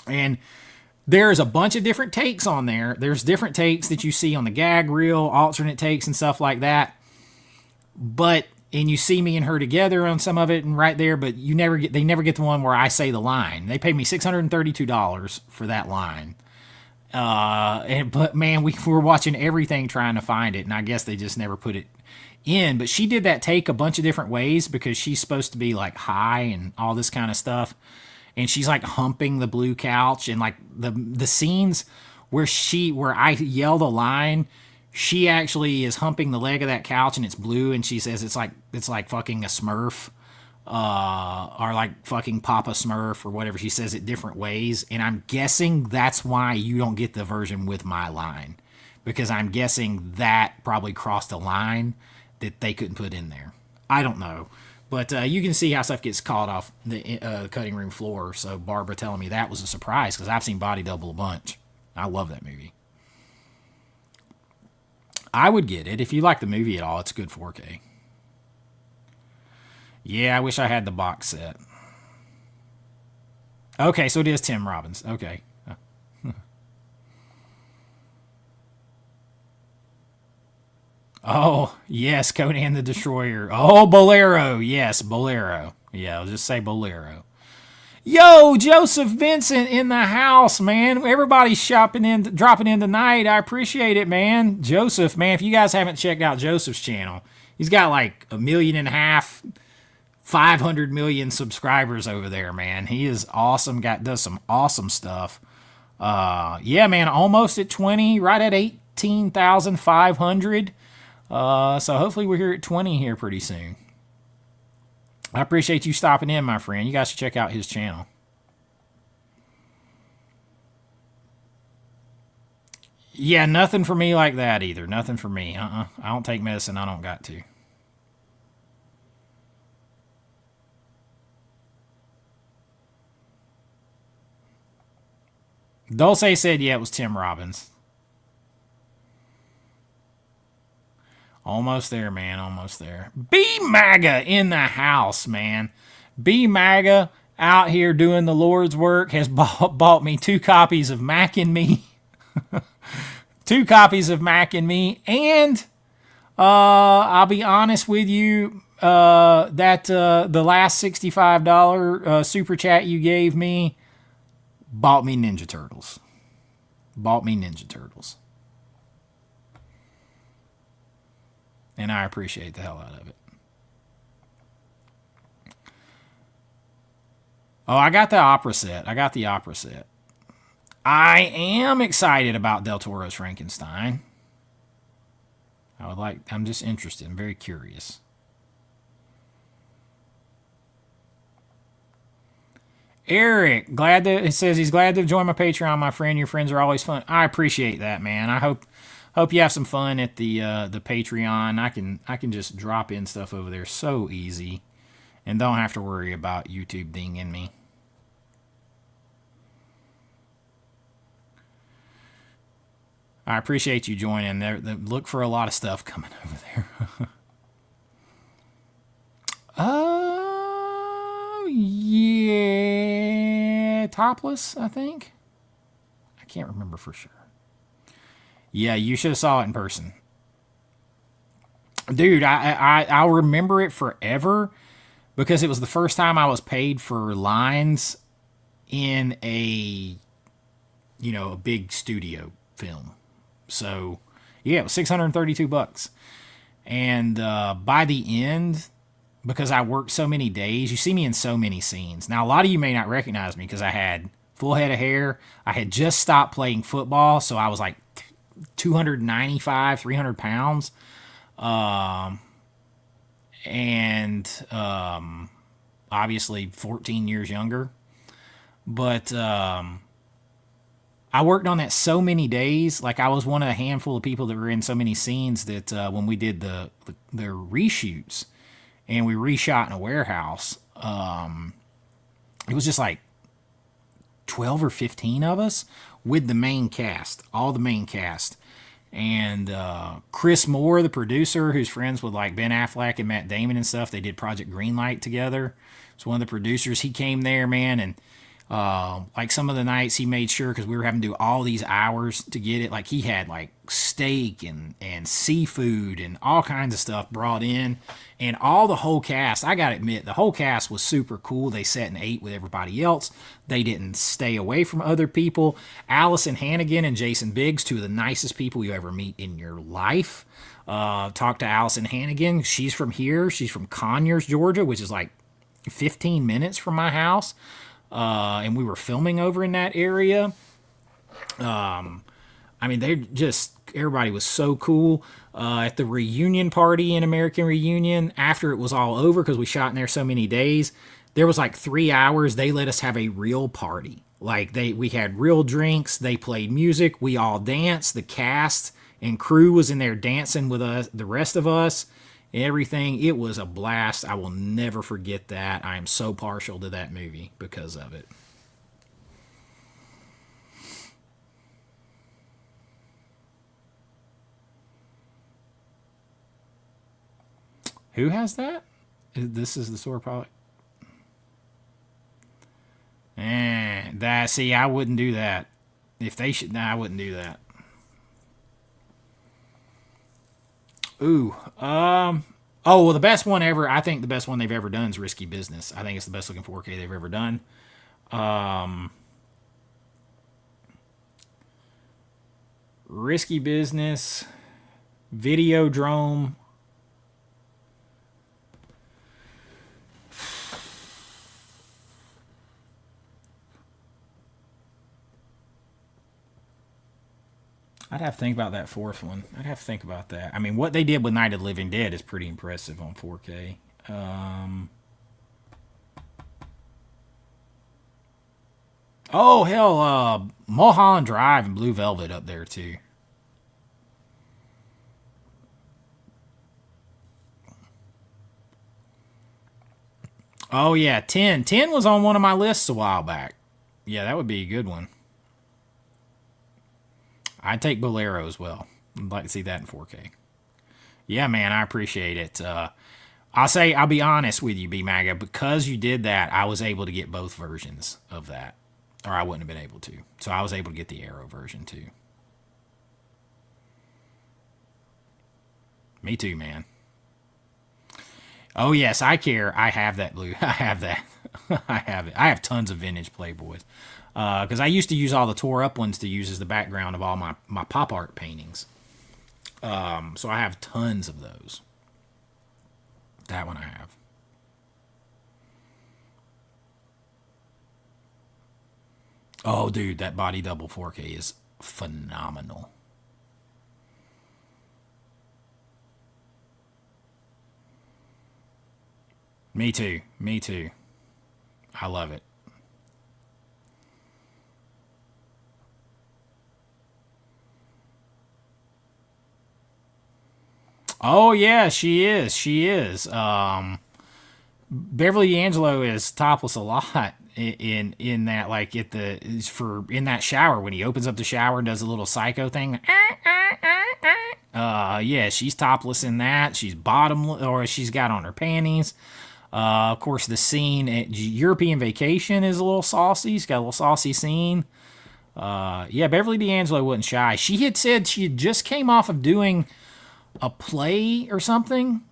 And there's a bunch of different takes on there. There's different takes that you see on the gag reel, alternate takes and stuff like that. And you see me and her together on some of it and right there, but they never get the one where I say the line. They paid me $632 for that line. But man, we were watching everything trying to find it, and I guess they just never put it in. But she did that take a bunch of different ways because she's supposed to be like high and all this kind of stuff. And she's like humping the blue couch, and like the scenes where I yell the line, she actually is humping the leg of that couch and it's blue, and she says it's like fucking a Smurf, or like fucking Papa Smurf or whatever. She says it different ways, and I'm guessing that's why you don't get the version with my line, because I'm guessing that probably crossed a line that they couldn't put in there. I don't know. But you can see how stuff gets caught off the cutting room floor. So Barbara telling me that was a surprise because I've seen Body Double a bunch. I love that movie. I would get it. If you like the movie at all, it's good 4K. Yeah, I wish I had the box set. Okay, so it is Tim Robbins. Okay. Oh, yes, Conan the Destroyer. Oh, Bolero. Yes, Bolero. Yeah, I'll just say Bolero. Yo, Joseph Vincent in the house, man. Everybody's dropping in tonight. I appreciate it, man. Joseph, man, if you guys haven't checked out Joseph's channel, he's got like 1.5 million, 500 million subscribers over there, man. He is awesome. Does some awesome stuff. Yeah, man, almost at 20, right at 18,500. So hopefully we're here at 20 here pretty soon. I appreciate you stopping in, my friend. You guys should check out his channel. Yeah, nothing for me like that either. Nothing for me. I don't take medicine. I don't got to. Dulce said, yeah, it was Tim Robbins. Almost there, man. Almost there. B MAGA in the house, man. B MAGA out here doing the Lord's work has bought me 2 copies of Mac and Me. 2 copies of Mac and Me. And I'll be honest with you, that the last $65 super chat you gave me bought me Ninja Turtles. Bought me Ninja Turtles. And I appreciate the hell out of it. Oh, I got the opera set. I am excited about Del Toro's Frankenstein. I'm just interested. I'm very curious. Eric, it says he's glad to join my Patreon, my friend. Your friends are always fun. I appreciate that, man. I hope you have some fun at the Patreon. I can just drop in stuff over there so easy, and don't have to worry about YouTube dinging me. I appreciate you joining. Look for a lot of stuff coming over there. topless, I think. I can't remember for sure. Yeah, you should have saw it in person. Dude, I'll remember it forever because it was the first time I was paid for lines in a big studio film. So, yeah, it was $632. And by the end, because I worked so many days, you see me in so many scenes. Now, a lot of you may not recognize me because I had full head of hair. I had just stopped playing football, so I was like 295, 300 pounds. And obviously 14 years younger. But I worked on that so many days. Like, I was one of a handful of people that were in so many scenes that when we did the reshoots and we reshot in a warehouse, it was just like 12 or 15 of us with the main cast, all the main cast. And Chris Moore, the producer, who's friends with like Ben Affleck and Matt Damon and stuff, they did Project Greenlight together. It's one of the producers. He came there, man, and like some of the nights he made sure, because we were having to do all these hours to get it, like he had like steak and seafood and all kinds of stuff brought in, and all the whole cast, I gotta admit, the whole cast was super cool. They sat and ate with everybody else. They didn't stay away from other people. Allison Hannigan and Jason Biggs, two of the nicest people you ever meet in your life. Talk to Allison Hannigan. She's from here. She's from Conyers, Georgia, which is like 15 minutes from my house. And we were filming over in that area. I mean, everybody was so cool. At the reunion party in American Reunion, after it was all over, because we shot in there so many days, there was like 3 hours. They let us have a real party. Like, we had real drinks. They played music. We all danced. The cast and crew was in there dancing with us, the rest of us. Everything. It was a blast. I will never forget that. I am so partial to that movie because of it. Who has that? This is the store product. See, I wouldn't do that. If they should, I wouldn't do that. Ooh, oh, well, the best one ever, I think the best one they've ever done is Risky Business. I think it's the best looking 4K they've ever done. Risky Business, Videodrome. I'd have to think about that fourth one. I'd have to think about that. I mean, what they did with Night of the Living Dead is pretty impressive on 4K. Oh, hell, Mulholland Drive and Blue Velvet up there, too. Oh, yeah, 10. 10 was on one of my lists a while back. Yeah, that would be a good one. I'd take Bolero as well. I'd like to see that in 4K. Yeah, man, I appreciate it. I'll be honest with you, B-Maga. Because you did that, I was able to get both versions of that. Or I wouldn't have been able to. So I was able to get the Arrow version, too. Me too, man. Oh, yes, I care. I have that blue. I have that. I have it. I have tons of vintage Playboys. Because I used to use all the tore up ones to use as the background of all my pop art paintings. So I have tons of those. That one I have. Oh, dude, that body double 4K is phenomenal. Me too. Me too. I love it. Oh yeah, she is. She is. Beverly Angelo is topless a lot in that, like in that shower when he opens up the shower and does a little psycho thing. Yeah, she's topless in that. She's bottom, or she's got on her panties. Of course, the scene at European Vacation is a little saucy. It's got a little saucy scene. Yeah, Beverly D'Angelo wasn't shy. She had said she had just came off of doing a play or something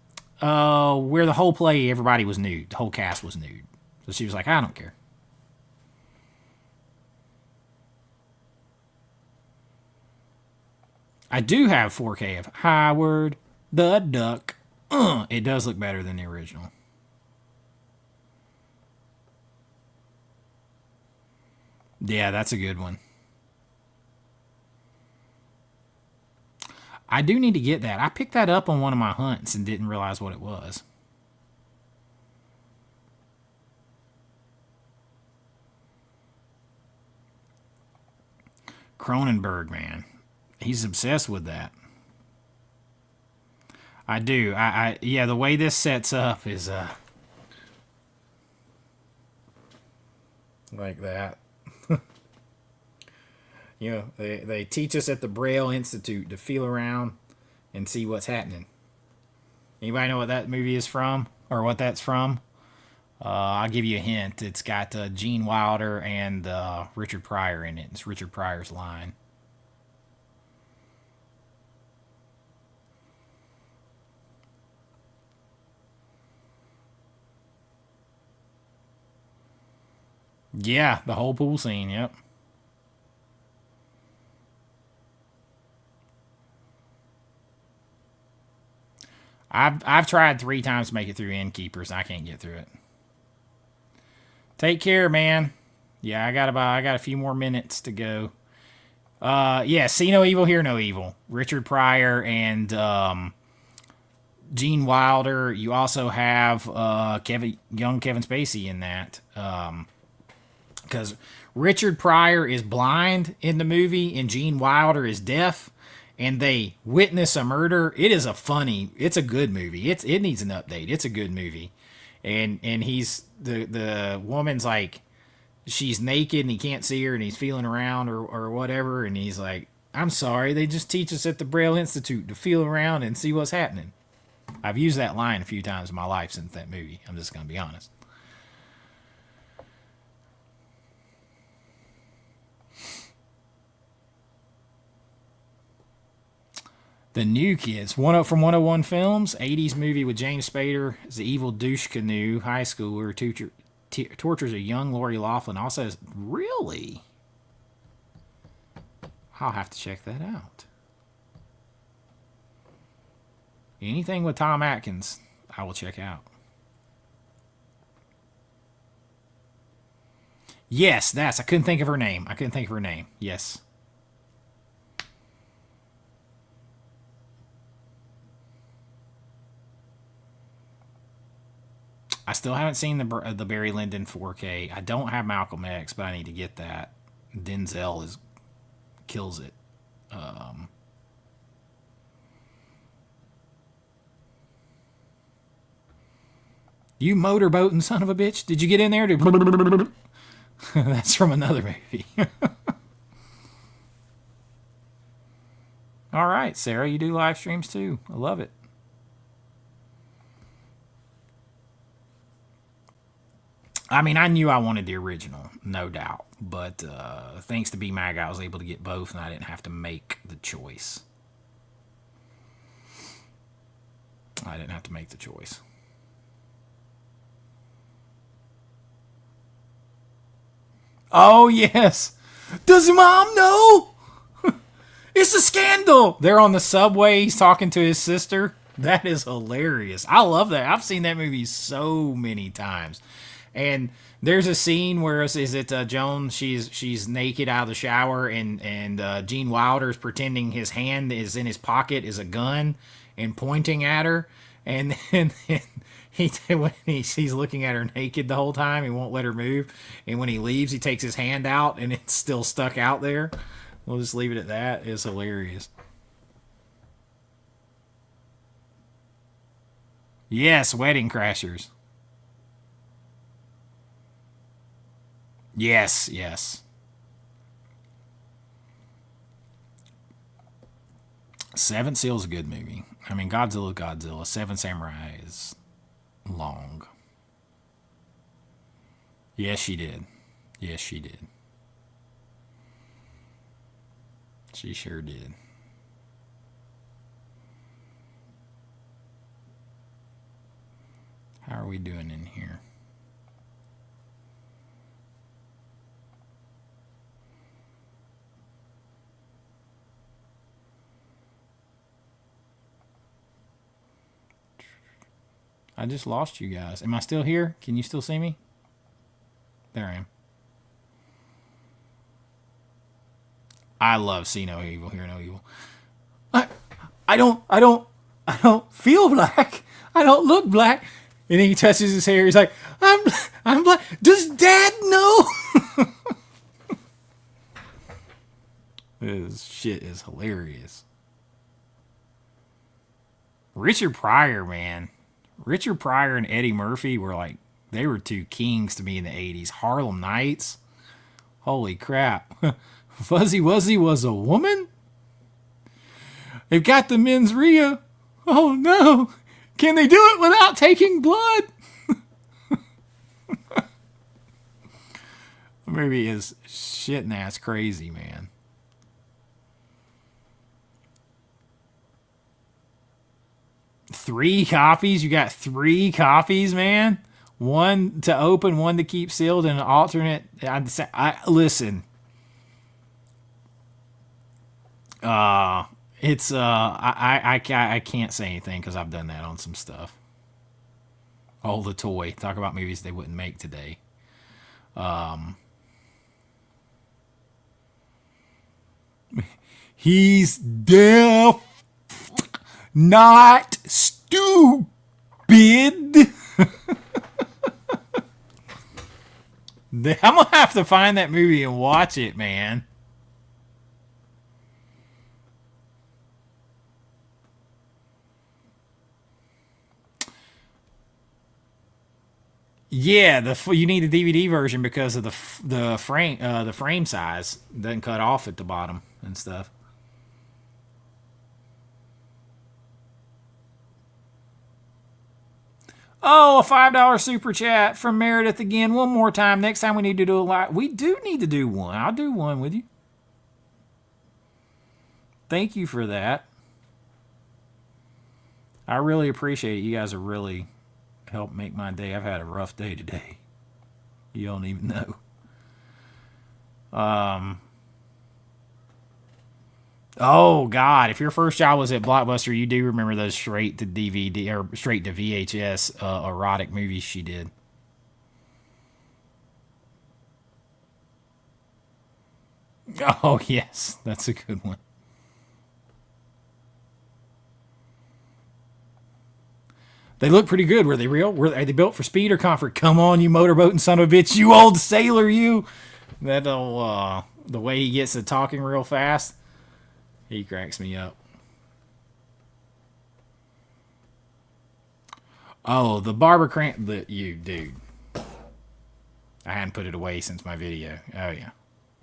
where the whole play, everybody was nude. The whole cast was nude. So she was like, I don't care. I do have 4K of Howard the Duck. It does look better than the original. Yeah, that's a good one. I do need to get that. I picked that up on one of my hunts and didn't realize what it was. Cronenberg, man. He's obsessed with that. I do. Yeah, the way this sets up is like that. You know, they teach us at the Braille Institute to feel around and see what's happening. Anybody know what that movie is from? Or what that's from? I'll give you a hint. It's got Gene Wilder and Richard Pryor in it. It's Richard Pryor's line. Yeah, the whole pool scene, yep. I've tried 3 times to make it through Innkeepers. I can't get through it. Take care, man. Yeah, I got a few more minutes to go. Yeah, see no evil, hear no evil. Richard Pryor and Gene Wilder. You also have young Kevin Spacey in that. Because Richard Pryor is blind in the movie and Gene Wilder is deaf, and they witness a murder. It's a good movie. It needs an update. It's a good movie, and he's the woman's like, she's naked and he can't see her and he's feeling around or whatever, and he's like, I'm sorry, they just teach us at the Braille Institute to feel around and see what's happening. I've used that line a few times in my life since that movie. I'm just gonna be honest. The New Kids, from 101 Films, 80s movie with James Spader as the evil douche canoe high schooler tortures a young Lori Loughlin. Also, really? I'll have to check that out. Anything with Tom Atkins, I will check out. Yes, I couldn't think of her name. Yes. I still haven't seen the Barry Lyndon 4K. I don't have Malcolm X, but I need to get that. Denzel kills it. You motorboating son of a bitch! Did you get in there? That's from another movie. All right, Sarah, you do live streams too. I love it. I mean, I knew I wanted the original, no doubt. But thanks to BMAG, I was able to get both, and I didn't have to make the choice. Oh, yes. Does mom know? It's a scandal. They're on the subway. He's talking to his sister. That is hilarious. I love that. I've seen that movie so many times. And there's a scene where is it Joan? She's naked out of the shower, and Gene Wilder's pretending his hand is in his pocket is a gun and pointing at her, and then he's looking at her naked the whole time. He won't let her move, and when he leaves, he takes his hand out, and it's still stuck out there. We'll just leave it at that. It's hilarious. Yes, Wedding Crashers. Yes. Seven Seal's a good movie. I mean, Godzilla. Seven Samurai is long. Yes, she did. Yes, she did. She sure did. How are we doing in here? I just lost you guys. Am I still here? Can you still see me? There I am. I love See No Evil, Hear No Evil. I don't feel black. I don't look black. And then he touches his hair. He's like, I'm black. Does Dad know? This shit is hilarious. Richard Pryor, man. Richard Pryor and Eddie Murphy were like, they were two kings to me in the 80s. Harlem Nights. Holy crap. Fuzzy Wuzzy was a woman? They've got the mens rea. Oh no. Can they do it without taking blood? The movie is shitting ass crazy, man. Three copies? You got three copies, man? One to open, one to keep sealed, and an alternate. Listen. It's I can't say anything because I've done that on some stuff. Oh, the toy. Talk about movies they wouldn't make today. He's deaf, not stupid. I'm gonna have to find that movie and watch it, man. Yeah, you need the DVD version because of the frame size. It doesn't cut off at the bottom and stuff. Oh, a $5 super chat from Meredith again. One more time. Next time we need to do a live. We do need to do one. I'll do one with you. Thank you for that. I really appreciate it. You guys have really helped make my day. I've had a rough day today. You don't even know. Oh God! If your first job was at Blockbuster, you do remember those straight to DVD or straight to VHS erotic movies she did. Oh yes, that's a good one. They look pretty good. Were they real? Are they built for speed or comfort? Come on, you motorboating son of a bitch! You old sailor, you! That the way he gets to talking real fast. He cracks me up. Oh, the barber cramp. You, dude. I hadn't put it away since my video. Oh, yeah.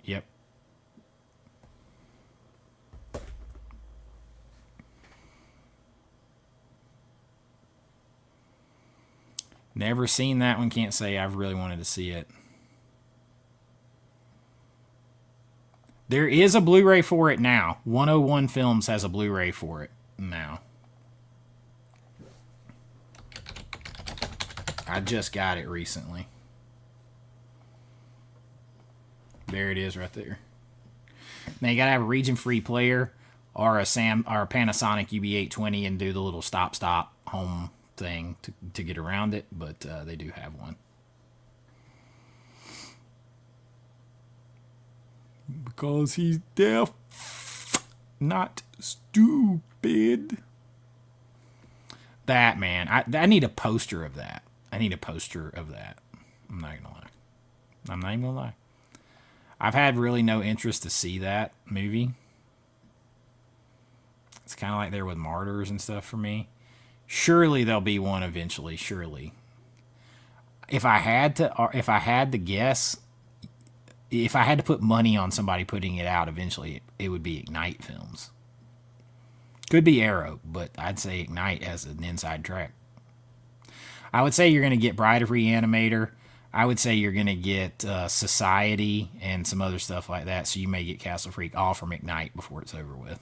Yep. Never seen that one. Can't say I've really wanted to see it. There is a Blu-ray for it now. 101 Films has a Blu-ray for it now. I just got it recently. There it is right there. Now you gotta have a region-free player or a Panasonic UB820 and do the little stop home thing to get around it, but they do have one. Because he's deaf, not stupid. That, man, I need a poster of that. I'm not gonna lie. I'm not even gonna lie. I've had really no interest to see that movie. It's kind of like there with Martyrs and stuff for me. Surely there'll be one eventually. Surely. If I had to guess. If I had to put money on somebody putting it out eventually, it would be Ignite Films. Could be Arrow, but I'd say Ignite has an inside track. I would say you're going to get Bride of Reanimator. I would say you're going to get Society and some other stuff like that. So you may get Castle Freak all for McKnight before it's over with.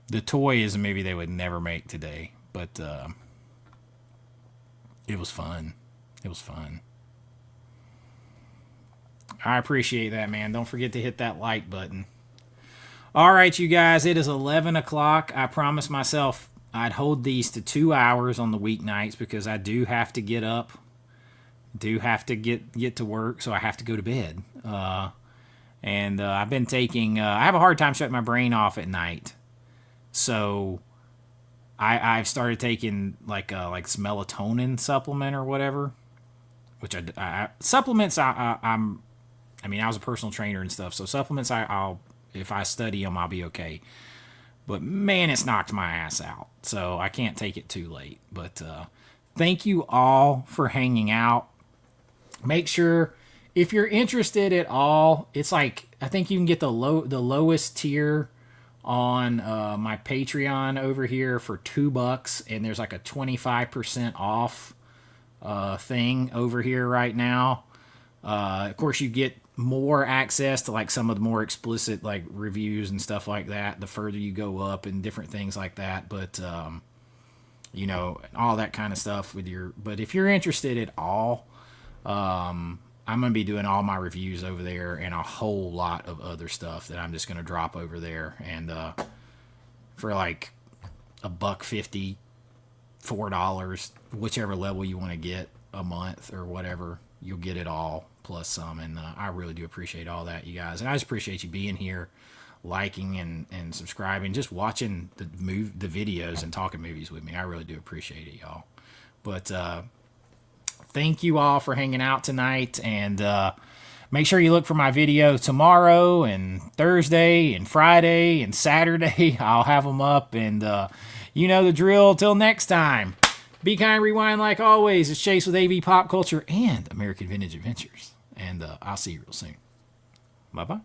The Toy is a movie they would never make today, but it was fun. It was fun. I appreciate that, man. Don't forget to hit that like button. All right, you guys, it is 11 o'clock. I promised myself I'd hold these to 2 hours on the weeknights because I do have to get up, do have to get to work, so I have to go to bed. And I've been taking, I have a hard time shutting my brain off at night. So I've started taking like some melatonin supplement or whatever, which supplements, I mean, I was a personal trainer and stuff, so supplements, I'll if I study them, I'll be okay. But man, it's knocked my ass out, so I can't take it too late. But thank you all for hanging out. Make sure if you're interested at all, it's like I think you can get the lowest tier on my Patreon over here for $2, and there's like a 25% off thing over here right now. Of course, you get more access to like some of the more explicit like reviews and stuff like that the further you go up and different things like that, but you know, all that kind of stuff with your, but if you're interested at all, I'm gonna be doing all my reviews over there and a whole lot of other stuff that I'm just gonna drop over there, and for like $1.50, $4, whichever level you want to get a month or whatever, you'll get it all plus some. And I really do appreciate all that, you guys. And I just appreciate you being here, liking and subscribing, just watching the videos and talking movies with me. I really do appreciate it, y'all. But thank you all for hanging out tonight. And make sure you look for my video tomorrow and Thursday and Friday and Saturday. I'll have them up. And you know the drill. Till next time. Be kind, rewind like always. It's Chase with AV Pop Culture and American Vintage Adventures. And I'll see you real soon. Bye-bye.